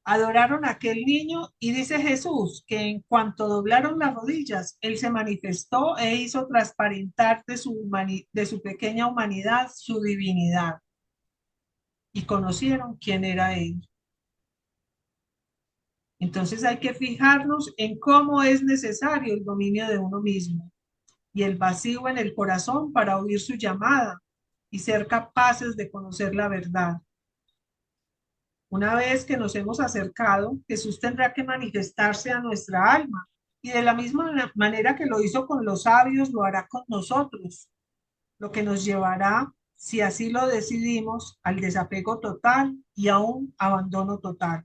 adoraron a aquel niño, y dice Jesús que en cuanto doblaron las rodillas, él se manifestó e hizo transparentar de su pequeña humanidad su divinidad, y conocieron quién era él. Entonces hay que fijarnos en cómo es necesario el dominio de uno mismo y el vacío en el corazón para oír su llamada y ser capaces de conocer la verdad. Una vez que nos hemos acercado, Jesús tendrá que manifestarse a nuestra alma, y de la misma manera que lo hizo con los sabios, lo hará con nosotros, lo que nos llevará, si así lo decidimos, al desapego total y a un abandono total.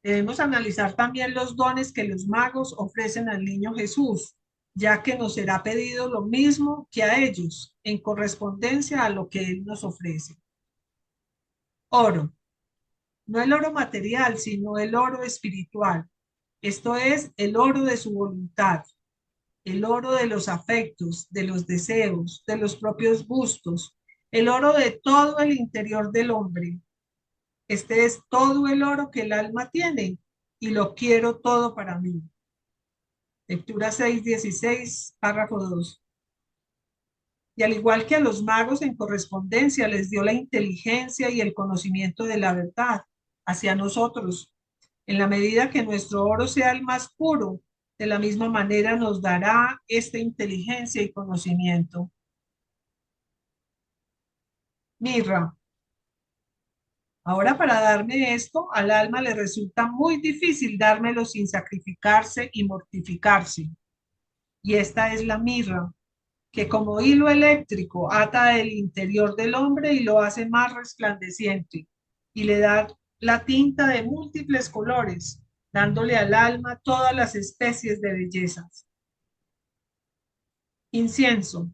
Debemos analizar también los dones que los magos ofrecen al niño Jesús, ya que nos será pedido lo mismo que a ellos, en correspondencia a lo que Él nos ofrece. Oro. No el oro material, sino el oro espiritual. Esto es el oro de su voluntad, el oro de los afectos, de los deseos, de los propios gustos, el oro de todo el interior del hombre. Este es todo el oro que el alma tiene y lo quiero todo para mí. Lectura 6:16, párrafo 2. Y al igual que a los magos en correspondencia les dio la inteligencia y el conocimiento de la verdad hacia nosotros. En la medida que nuestro oro sea el más puro, de la misma manera nos dará esta inteligencia y conocimiento. Mirra. Ahora para darme esto, al alma le resulta muy difícil dármelo sin sacrificarse y mortificarse. Y esta es la mirra, que como hilo eléctrico ata el interior del hombre y lo hace más resplandeciente, y le da la tinta de múltiples colores, dándole al alma todas las especies de bellezas. Incienso.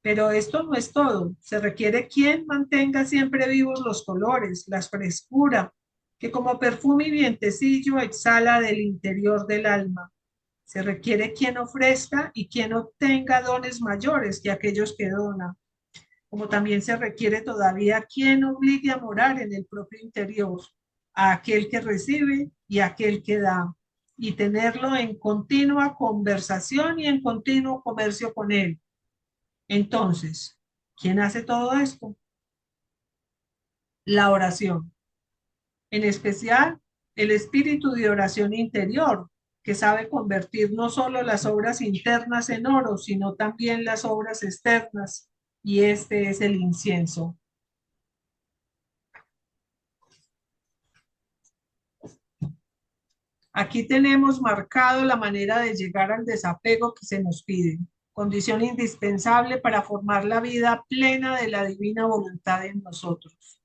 Pero esto no es todo. Se requiere quien mantenga siempre vivos los colores, la frescura, que como perfume y vientecillo exhala del interior del alma. Se requiere quien ofrezca y quien obtenga dones mayores que aquellos que dona, como también se requiere todavía quien obligue a morar en el propio interior, a aquel que recibe y a aquel que da, y tenerlo en continua conversación y en continuo comercio con él. Entonces, ¿quién hace todo esto? La oración. En especial, el espíritu de oración interior, que sabe convertir no solo las obras internas en oro, sino también las obras externas, y este es el incienso. Aquí tenemos marcado la manera de llegar al desapego que se nos pide, condición indispensable para formar la vida plena de la divina voluntad en nosotros.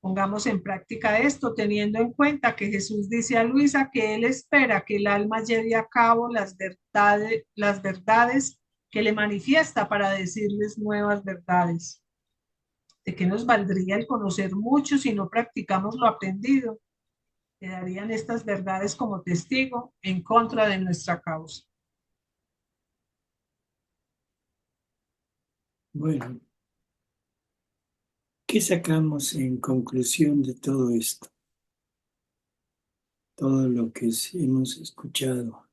Pongamos en práctica esto teniendo en cuenta que Jesús dice a Luisa que Él espera que el alma lleve a cabo las verdades que le manifiesta para decirles nuevas verdades. ¿De qué nos valdría el conocer mucho si no practicamos lo aprendido? Quedarían estas verdades como testigo en contra de nuestra causa. Bueno, ¿qué sacamos en conclusión de todo esto? Todo lo que hemos escuchado.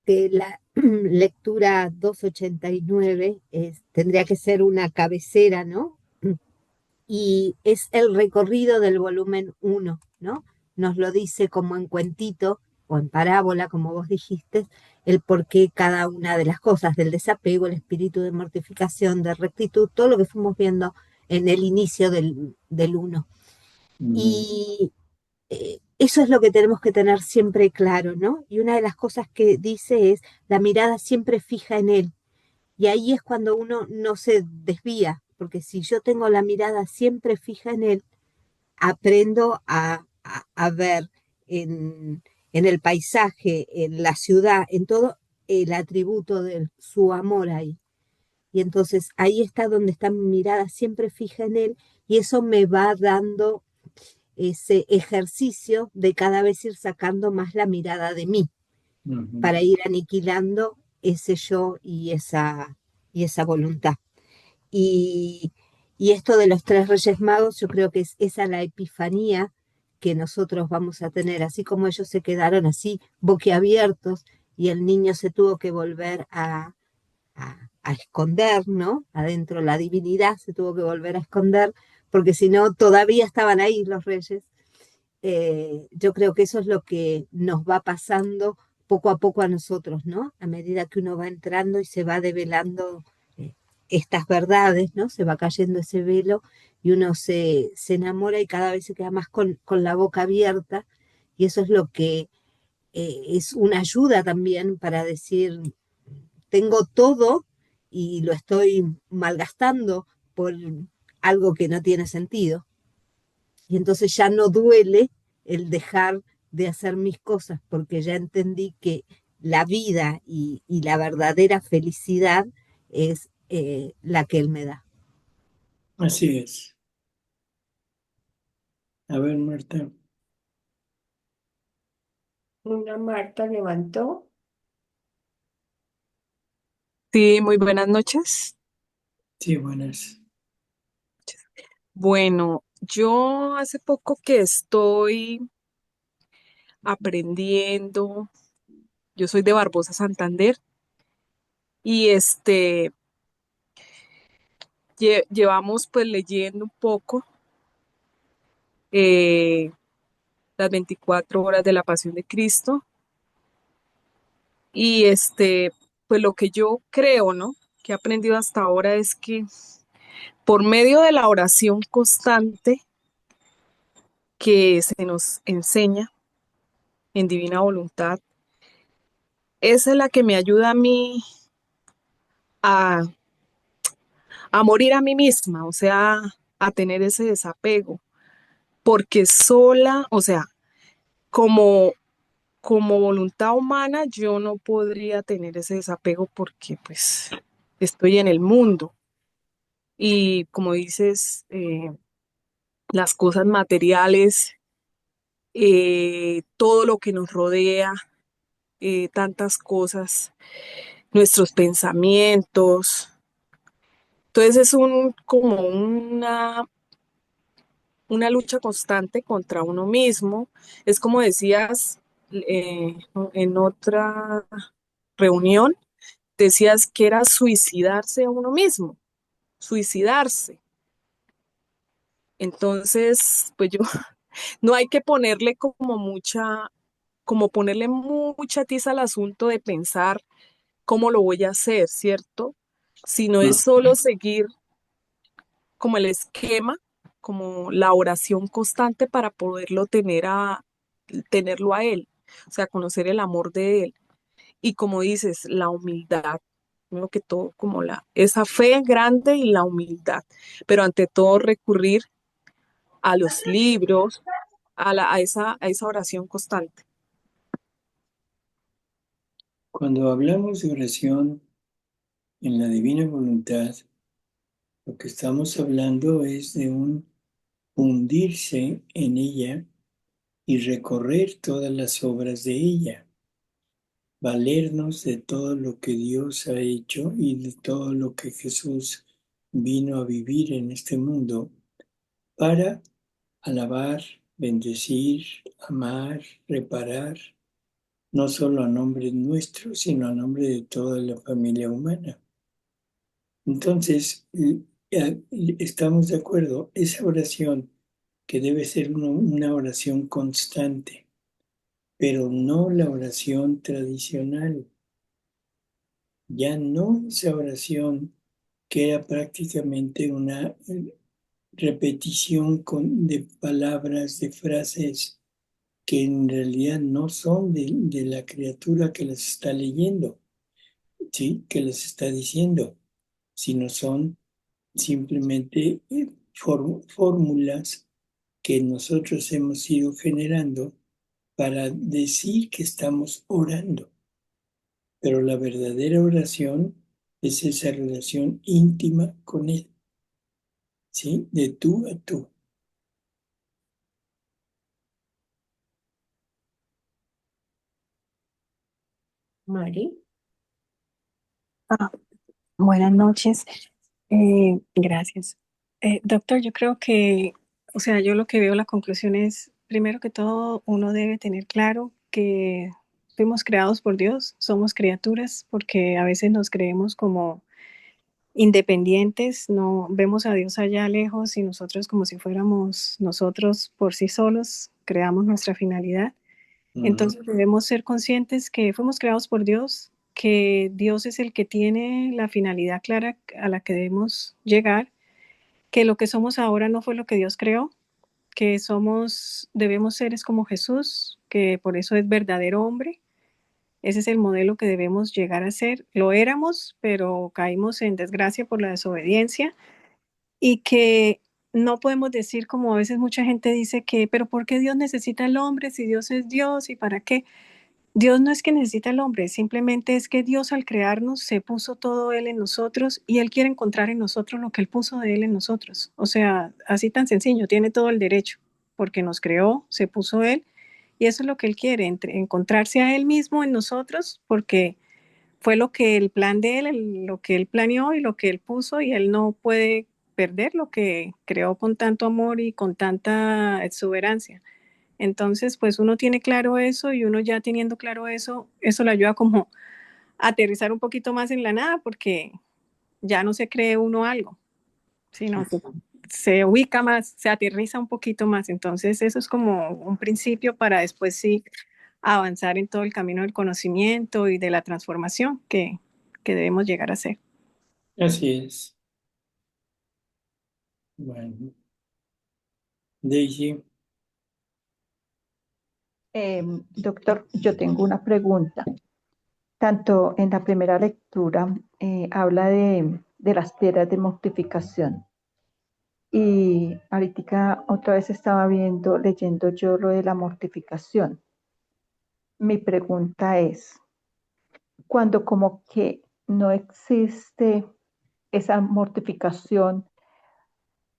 Que la lectura 289 tendría que ser una cabecera, ¿no? Y es el recorrido del volumen 1, ¿no? Nos lo dice como en cuentito o en parábola, como vos dijiste, el por qué cada una de las cosas, del desapego, el espíritu de mortificación, de rectitud, todo lo que fuimos viendo en el inicio del 1. Y eso es lo que tenemos que tener siempre claro, ¿no? Y una de las cosas que dice es la mirada siempre fija en él. Y ahí es cuando uno no se desvía, porque si yo tengo la mirada siempre fija en él, aprendo a ver en el paisaje, en la ciudad, en todo el atributo de su amor ahí. Y entonces ahí está donde está mi mirada siempre fija en él y eso me va dando ese ejercicio de cada vez ir sacando más la mirada de mí para ir aniquilando ese yo y esa voluntad. Y, y esto de los tres Reyes Magos, yo creo que es esa la epifanía que nosotros vamos a tener, así como ellos se quedaron así boquiabiertos y el niño se tuvo que volver a esconder, ¿no? Adentro la divinidad se tuvo que volver a esconder, porque si no, todavía estaban ahí los reyes. Yo creo que eso es lo que nos va pasando poco a poco a nosotros, ¿no? A medida que uno va entrando y se va develando estas verdades, ¿no? Se va cayendo ese velo y uno se enamora y cada vez se queda más con la boca abierta y eso es lo que es una ayuda también para decir, tengo todo y lo estoy malgastando por algo que no tiene sentido. Y entonces ya no duele el dejar de hacer mis cosas porque ya entendí que la vida y la verdadera felicidad es la que Él me da. Así es. A ver, Marta. Una Marta levantó. Sí, muy buenas noches. Sí, buenas. Bueno, yo hace poco que estoy aprendiendo, yo soy de Barbosa, Santander, y llevamos pues leyendo un poco eh, las 24 horas de la Pasión de Cristo, y pues lo que yo creo, ¿no? Que he aprendido hasta ahora es que por medio de la oración constante que se nos enseña en Divina Voluntad, esa es la que me ayuda a mí a, a morir a mí misma, o sea, a tener ese desapego, porque sola, o sea, como, como voluntad humana, yo no podría tener ese desapego porque pues estoy en el mundo. Y como dices, las cosas materiales, todo lo que nos rodea, tantas cosas, nuestros pensamientos. Entonces es como una lucha constante contra uno mismo. Es como decías eh, en otra reunión, decías que era suicidarse a uno mismo, suicidarse. Entonces, pues yo, no hay que ponerle como ponerle mucha tiza al asunto de pensar cómo lo voy a hacer, ¿cierto? Sino es solo seguir como el esquema, como la oración constante para poderlo tenerlo a Él, o sea, conocer el amor de Él. Y como dices, la humildad, primero que todo, como esa fe grande y la humildad, pero ante todo recurrir a los libros, a esa oración constante. Cuando hablamos de oración en la divina voluntad, lo que estamos hablando es de un hundirse en ella y recorrer todas las obras de ella, valernos de todo lo que Dios ha hecho y de todo lo que Jesús vino a vivir en este mundo para alabar, bendecir, amar, reparar, no solo a nombre nuestro, sino a nombre de toda la familia humana. Entonces, estamos de acuerdo, esa oración que debe ser una oración constante, pero no la oración tradicional, ya no esa oración que era prácticamente una repetición de palabras, de frases que en realidad no son de la criatura que las está leyendo, ¿sí? Que las está diciendo, sino son simplemente fórmulas que nosotros hemos ido generando para decir que estamos orando. Pero la verdadera oración es esa relación íntima con Él, ¿sí? De tú a tú. Mari. Ah, buenas noches. Gracias. Doctor, yo creo que, o sea, yo lo que veo, la conclusión es, primero que todo, uno debe tener claro que fuimos creados por Dios, somos criaturas, porque a veces nos creemos como independientes, no vemos a Dios allá lejos y nosotros como si fuéramos nosotros por sí solos, creamos nuestra finalidad. Entonces debemos ser conscientes que fuimos creados por Dios, que Dios es el que tiene la finalidad clara a la que debemos llegar, que lo que somos ahora no fue lo que Dios creó, que debemos ser es como Jesús, que por eso es verdadero hombre. Ese es el modelo que debemos llegar a ser. Lo éramos, pero caímos en desgracia por la desobediencia y que no podemos decir como a veces mucha gente dice que, pero ¿por qué Dios necesita al hombre si Dios es Dios y para qué? Dios no es que necesita al hombre, simplemente es que Dios al crearnos se puso todo Él en nosotros y Él quiere encontrar en nosotros lo que Él puso de Él en nosotros. O sea, así tan sencillo, tiene todo el derecho, porque nos creó, se puso Él y eso es lo que Él quiere, encontrarse a Él mismo en nosotros, porque fue lo que el plan de Él, lo que Él planeó y lo que Él puso y Él no puede perder lo que creó con tanto amor y con tanta exuberancia. Entonces, pues uno tiene claro eso y uno ya teniendo claro eso, eso le ayuda como a aterrizar un poquito más en la nada porque ya no se cree uno algo, sino que se ubica más, se aterriza un poquito más. Entonces, eso es como un principio para después sí avanzar en todo el camino del conocimiento y de la transformación que debemos llegar a ser. Así es. Bueno, Daisy. Doctor, yo tengo una pregunta. Tanto en la primera lectura habla de las piedras de mortificación. Y ahorita otra vez estaba leyendo yo lo de la mortificación. Mi pregunta es, cuando como que no existe esa mortificación,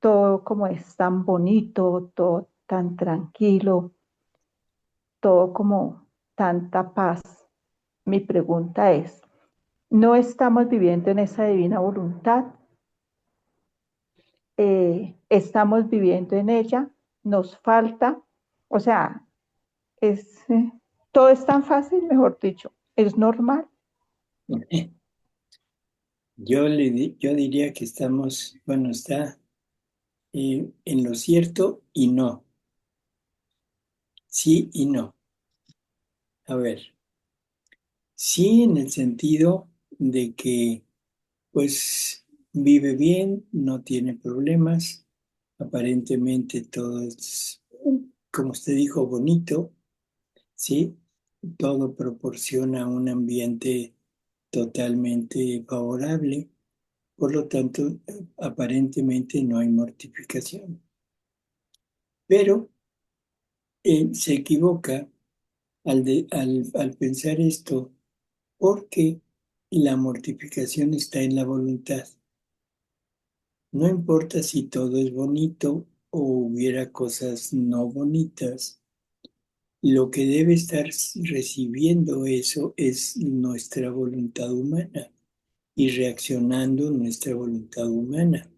todo como es tan bonito, todo tan tranquilo, todo como tanta paz. Mi pregunta es, ¿no estamos viviendo en esa divina voluntad? ¿Estamos viviendo en ella? ¿Nos falta? O sea, es, todo es tan fácil, mejor dicho, es normal. Yo diría que estamos, bueno, está en lo cierto y no. Sí y no. A ver, sí en el sentido de que, pues, vive bien, no tiene problemas, aparentemente todo es, como usted dijo, bonito, ¿sí? Todo proporciona un ambiente totalmente favorable, por lo tanto, aparentemente no hay mortificación. Pero se equivoca al pensar esto porque la mortificación está en la voluntad. No importa si todo es bonito o hubiera cosas no bonitas, lo que debe estar recibiendo eso es nuestra voluntad humana y reaccionando nuestra voluntad humana.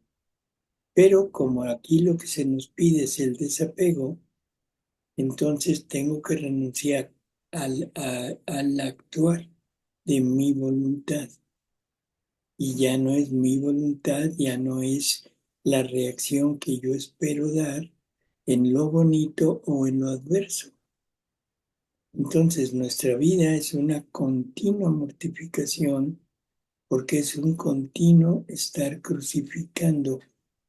Pero como aquí lo que se nos pide es el desapego, entonces tengo que renunciar al actuar de mi voluntad. Y ya no es mi voluntad, ya no es la reacción que yo espero dar en lo bonito o en lo adverso. Entonces nuestra vida es una continua mortificación porque es un continuo estar crucificando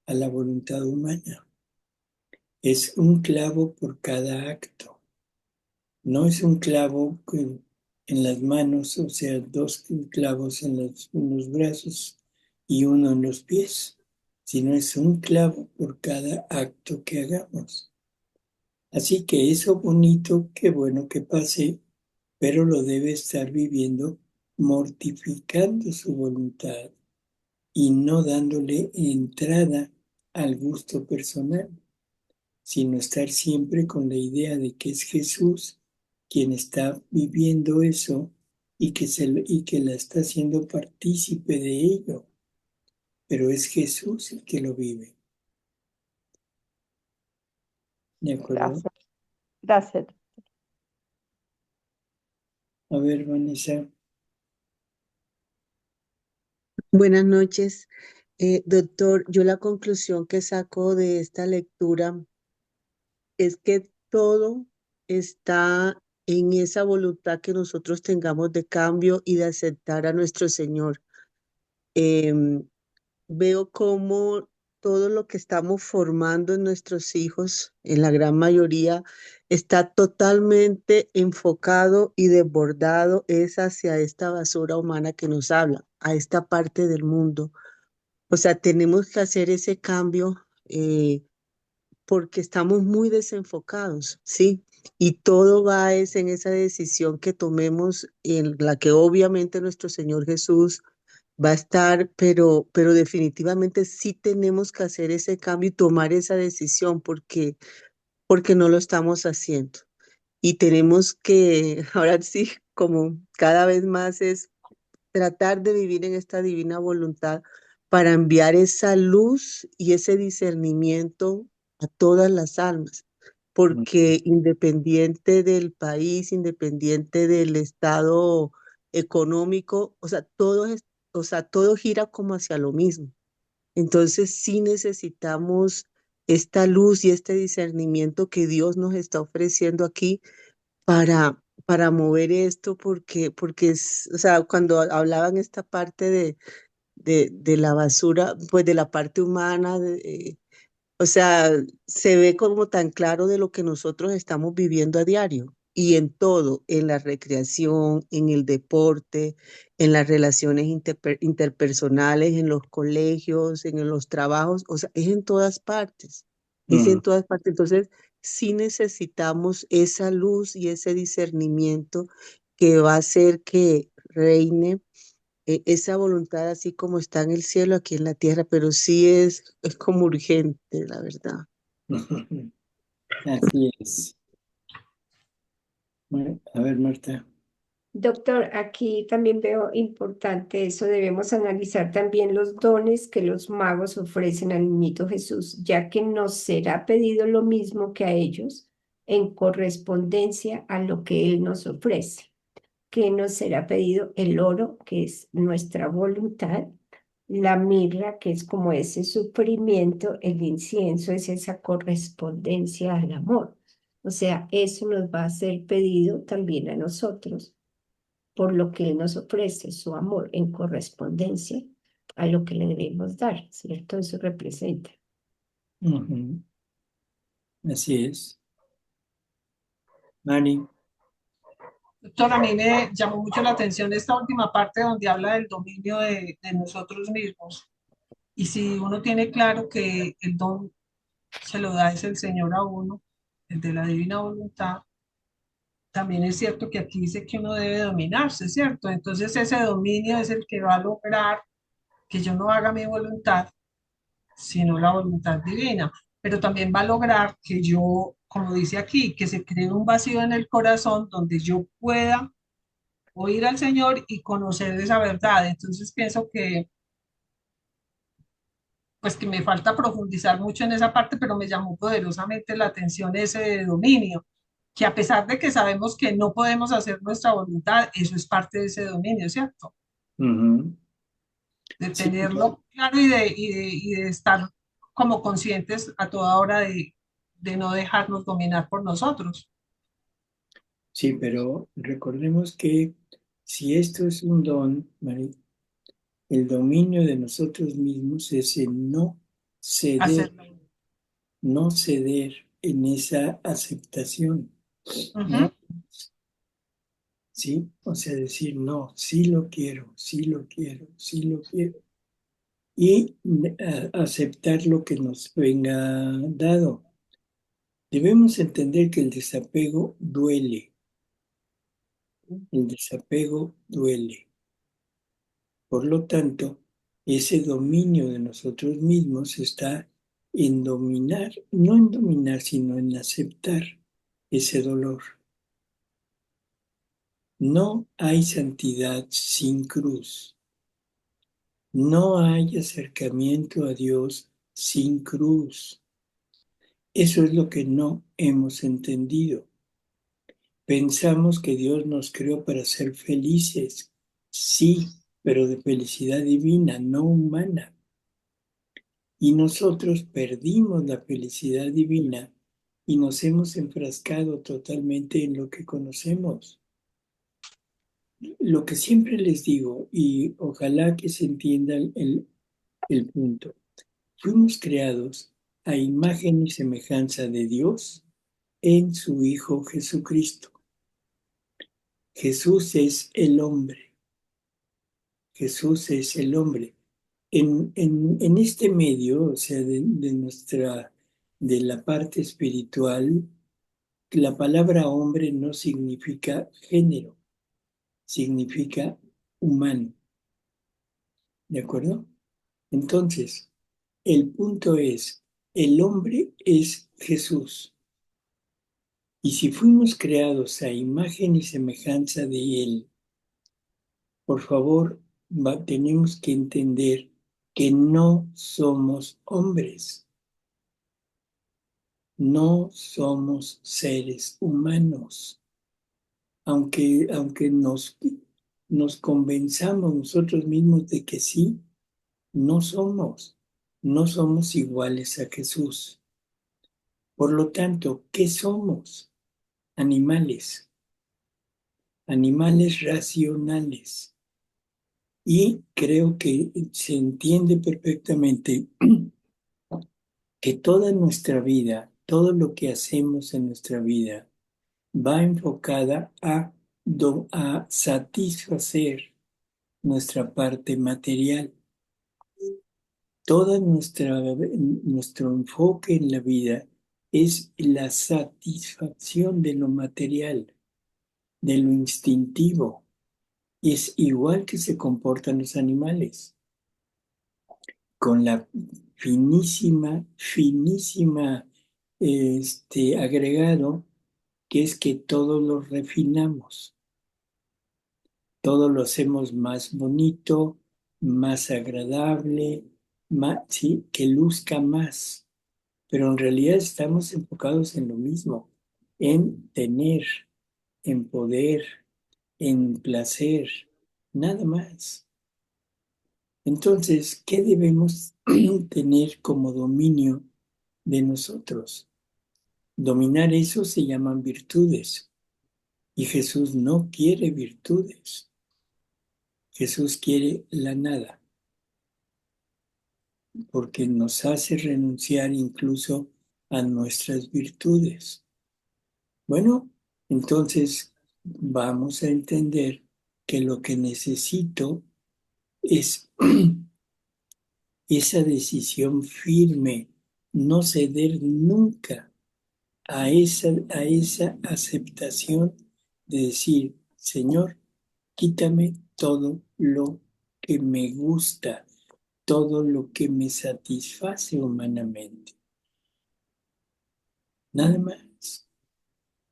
a la voluntad humana. Es un clavo por cada acto. No es un clavo en las manos, o sea, dos clavos en los brazos y uno en los pies, sino es un clavo por cada acto que hagamos. Así que eso bonito, qué bueno que pase, pero lo debe estar viviendo mortificando su voluntad y no dándole entrada al gusto personal, sino estar siempre con la idea de que es Jesús quien está viviendo eso y que la está haciendo partícipe de ello, pero es Jesús el que lo vive. ¿De acuerdo? Gracias, gracias. A ver, Vanessa. Buenas noches. Doctor, yo la conclusión que saco de esta lectura es que todo está en esa voluntad que nosotros tengamos de cambio y de aceptar a nuestro Señor. Em, Veo cómo todo lo que estamos formando en nuestros hijos, en la gran mayoría, está totalmente enfocado y desbordado es hacia esta basura humana que nos habla, a esta parte del mundo. O sea, tenemos que hacer ese cambio porque estamos muy desenfocados, ¿sí? Y todo va es en esa decisión que tomemos, en la que obviamente nuestro Señor Jesús va a estar, pero definitivamente sí tenemos que hacer ese cambio y tomar esa decisión porque no lo estamos haciendo. Y tenemos que, ahora sí, como cada vez más es tratar de vivir en esta divina voluntad para enviar esa luz y ese discernimiento a todas las almas, porque independiente del país, independiente del estado económico, o sea, todo gira como hacia lo mismo. Entonces sí necesitamos esta luz y este discernimiento que Dios nos está ofreciendo aquí para mover esto, porque es, o sea, cuando hablaban esta parte de la basura, pues de la parte humana, o sea, se ve como tan claro de lo que nosotros estamos viviendo a diario y en todo, en la recreación, en el deporte, en las relaciones interpersonales, en los colegios, en los trabajos, o sea, es en todas partes, es en todas partes. Entonces, sí necesitamos esa luz y ese discernimiento que va a hacer que reine esa voluntad así como está en el cielo, aquí en la tierra, pero sí es como urgente, la verdad. Así es. Bueno, a ver, Marta. Doctor, aquí también veo importante eso. Debemos analizar también los dones que los magos ofrecen al niñito Jesús, ya que nos será pedido lo mismo que a ellos en correspondencia a lo que Él nos ofrece. Que nos será pedido el oro, que es nuestra voluntad, la mirra, que es como ese sufrimiento, el incienso es esa correspondencia al amor. O sea, eso nos va a ser pedido también a nosotros por lo que Él nos ofrece, su amor en correspondencia a lo que le debemos dar, ¿cierto? Eso representa. Ujú. Así es. Mari. Doctor, a mí me llamó mucho la atención esta última parte donde habla del dominio de nosotros mismos. Y si uno tiene claro que el don se lo da es el Señor a uno, el de la divina voluntad, también es cierto que aquí dice que uno debe dominarse, ¿cierto? Entonces ese dominio es el que va a lograr que yo no haga mi voluntad, sino la voluntad divina. Pero también va a lograr que yo, como dice aquí, que se cree un vacío en el corazón donde yo pueda oír al Señor y conocer esa verdad. Entonces pienso que, pues que me falta profundizar mucho en esa parte, pero me llamó poderosamente la atención ese de dominio, que a pesar de que sabemos que no podemos hacer nuestra voluntad, eso es parte de ese dominio, ¿cierto? Ujú. De Sí, tenerlo claro y de estar como conscientes a toda hora de no dejarnos dominar por nosotros. sí, pero recordemos que si esto es un don, Mari, el dominio de nosotros mismos es el ceder, Hacerlo. no ceder en esa aceptación, Ujú. ¿no? ¿Sí? O sea, decir, no, sí lo quiero, sí lo quiero, sí lo quiero. Y aceptar lo que nos venga dado. Debemos entender que el desapego duele. El desapego duele. Por lo tanto, ese dominio de nosotros mismos está en dominar, no en dominar, sino en aceptar ese dolor. No hay santidad sin cruz. No hay acercamiento a Dios sin cruz. Eso es lo que no hemos entendido. Pensamos que Dios nos creó para ser felices. Sí, pero de felicidad divina, no humana. Y nosotros perdimos la felicidad divina y nos hemos enfrascado totalmente en lo que conocemos. Lo que siempre les digo, y ojalá que se entienda el punto, fuimos creados a imagen y semejanza de Dios en su Hijo Jesucristo. Jesús es el hombre. Jesús es el hombre. En este medio, o sea, de la parte espiritual, la palabra hombre no significa género, significa humano. ¿De acuerdo? Entonces, el punto es, el hombre es Jesús. Y si fuimos creados a imagen y semejanza de Él, por favor, tenemos que entender que no somos hombres, no somos seres humanos. Aunque nos convenzamos nosotros mismos de que sí, no somos, no somos iguales a Jesús. Por lo tanto, ¿qué somos? Animales, animales racionales. Y creo que se entiende perfectamente que toda nuestra vida, todo lo que hacemos en nuestra vida, va enfocada a satisfacer nuestra parte material. Todo nuestro enfoque en la vida es la satisfacción de lo material, de lo instintivo. es igual que se comportan los animales, con la finísima agregado que es que todo lo refinamos, todo lo hacemos más bonito, más agradable, sí, que luzca más. Pero en realidad estamos enfocados en lo mismo, en tener, en poder, en placer, nada más. Entonces, ¿qué debemos tener como dominio de nosotros? Dominar eso se llaman virtudes. Y Jesús no quiere virtudes. Jesús quiere la nada, porque nos hace renunciar incluso a nuestras virtudes. Bueno, entonces vamos a entender que lo que necesito es esa decisión firme, no ceder nunca a esa aceptación de decir, Señor, quítame todo lo que me gusta, todo lo que me satisface humanamente. Nada más.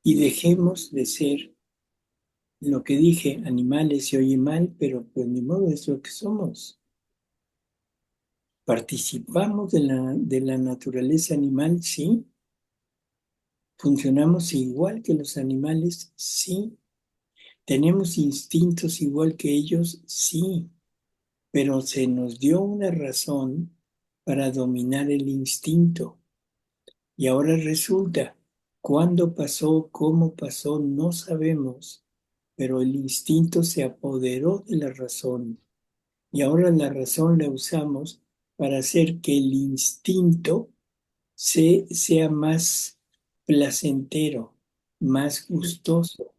Y dejemos de ser lo que dije, animales se oye mal, pero pues ni modo, es lo que somos. ¿Participamos de la naturaleza animal? Sí. ¿Funcionamos igual que los animales? Sí. ¿Tenemos instintos igual que ellos? Sí. Pero se nos dio una razón para dominar el instinto. Y ahora resulta, cuándo pasó, cómo pasó, no sabemos, pero el instinto se apoderó de la razón. Y ahora la razón la usamos para hacer que el instinto sea más placentero, más gustoso,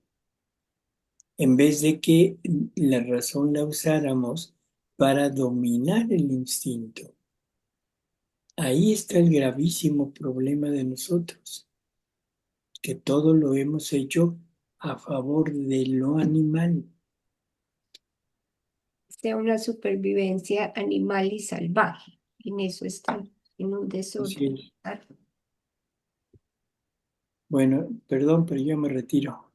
en vez de que la razón la usáramos para dominar el instinto. Ahí está el gravísimo problema de nosotros, que todo lo hemos hecho a favor de lo animal. Sea una supervivencia animal y salvaje. En eso están, en un Así desorden. es. Bueno, perdón, pero yo me retiro.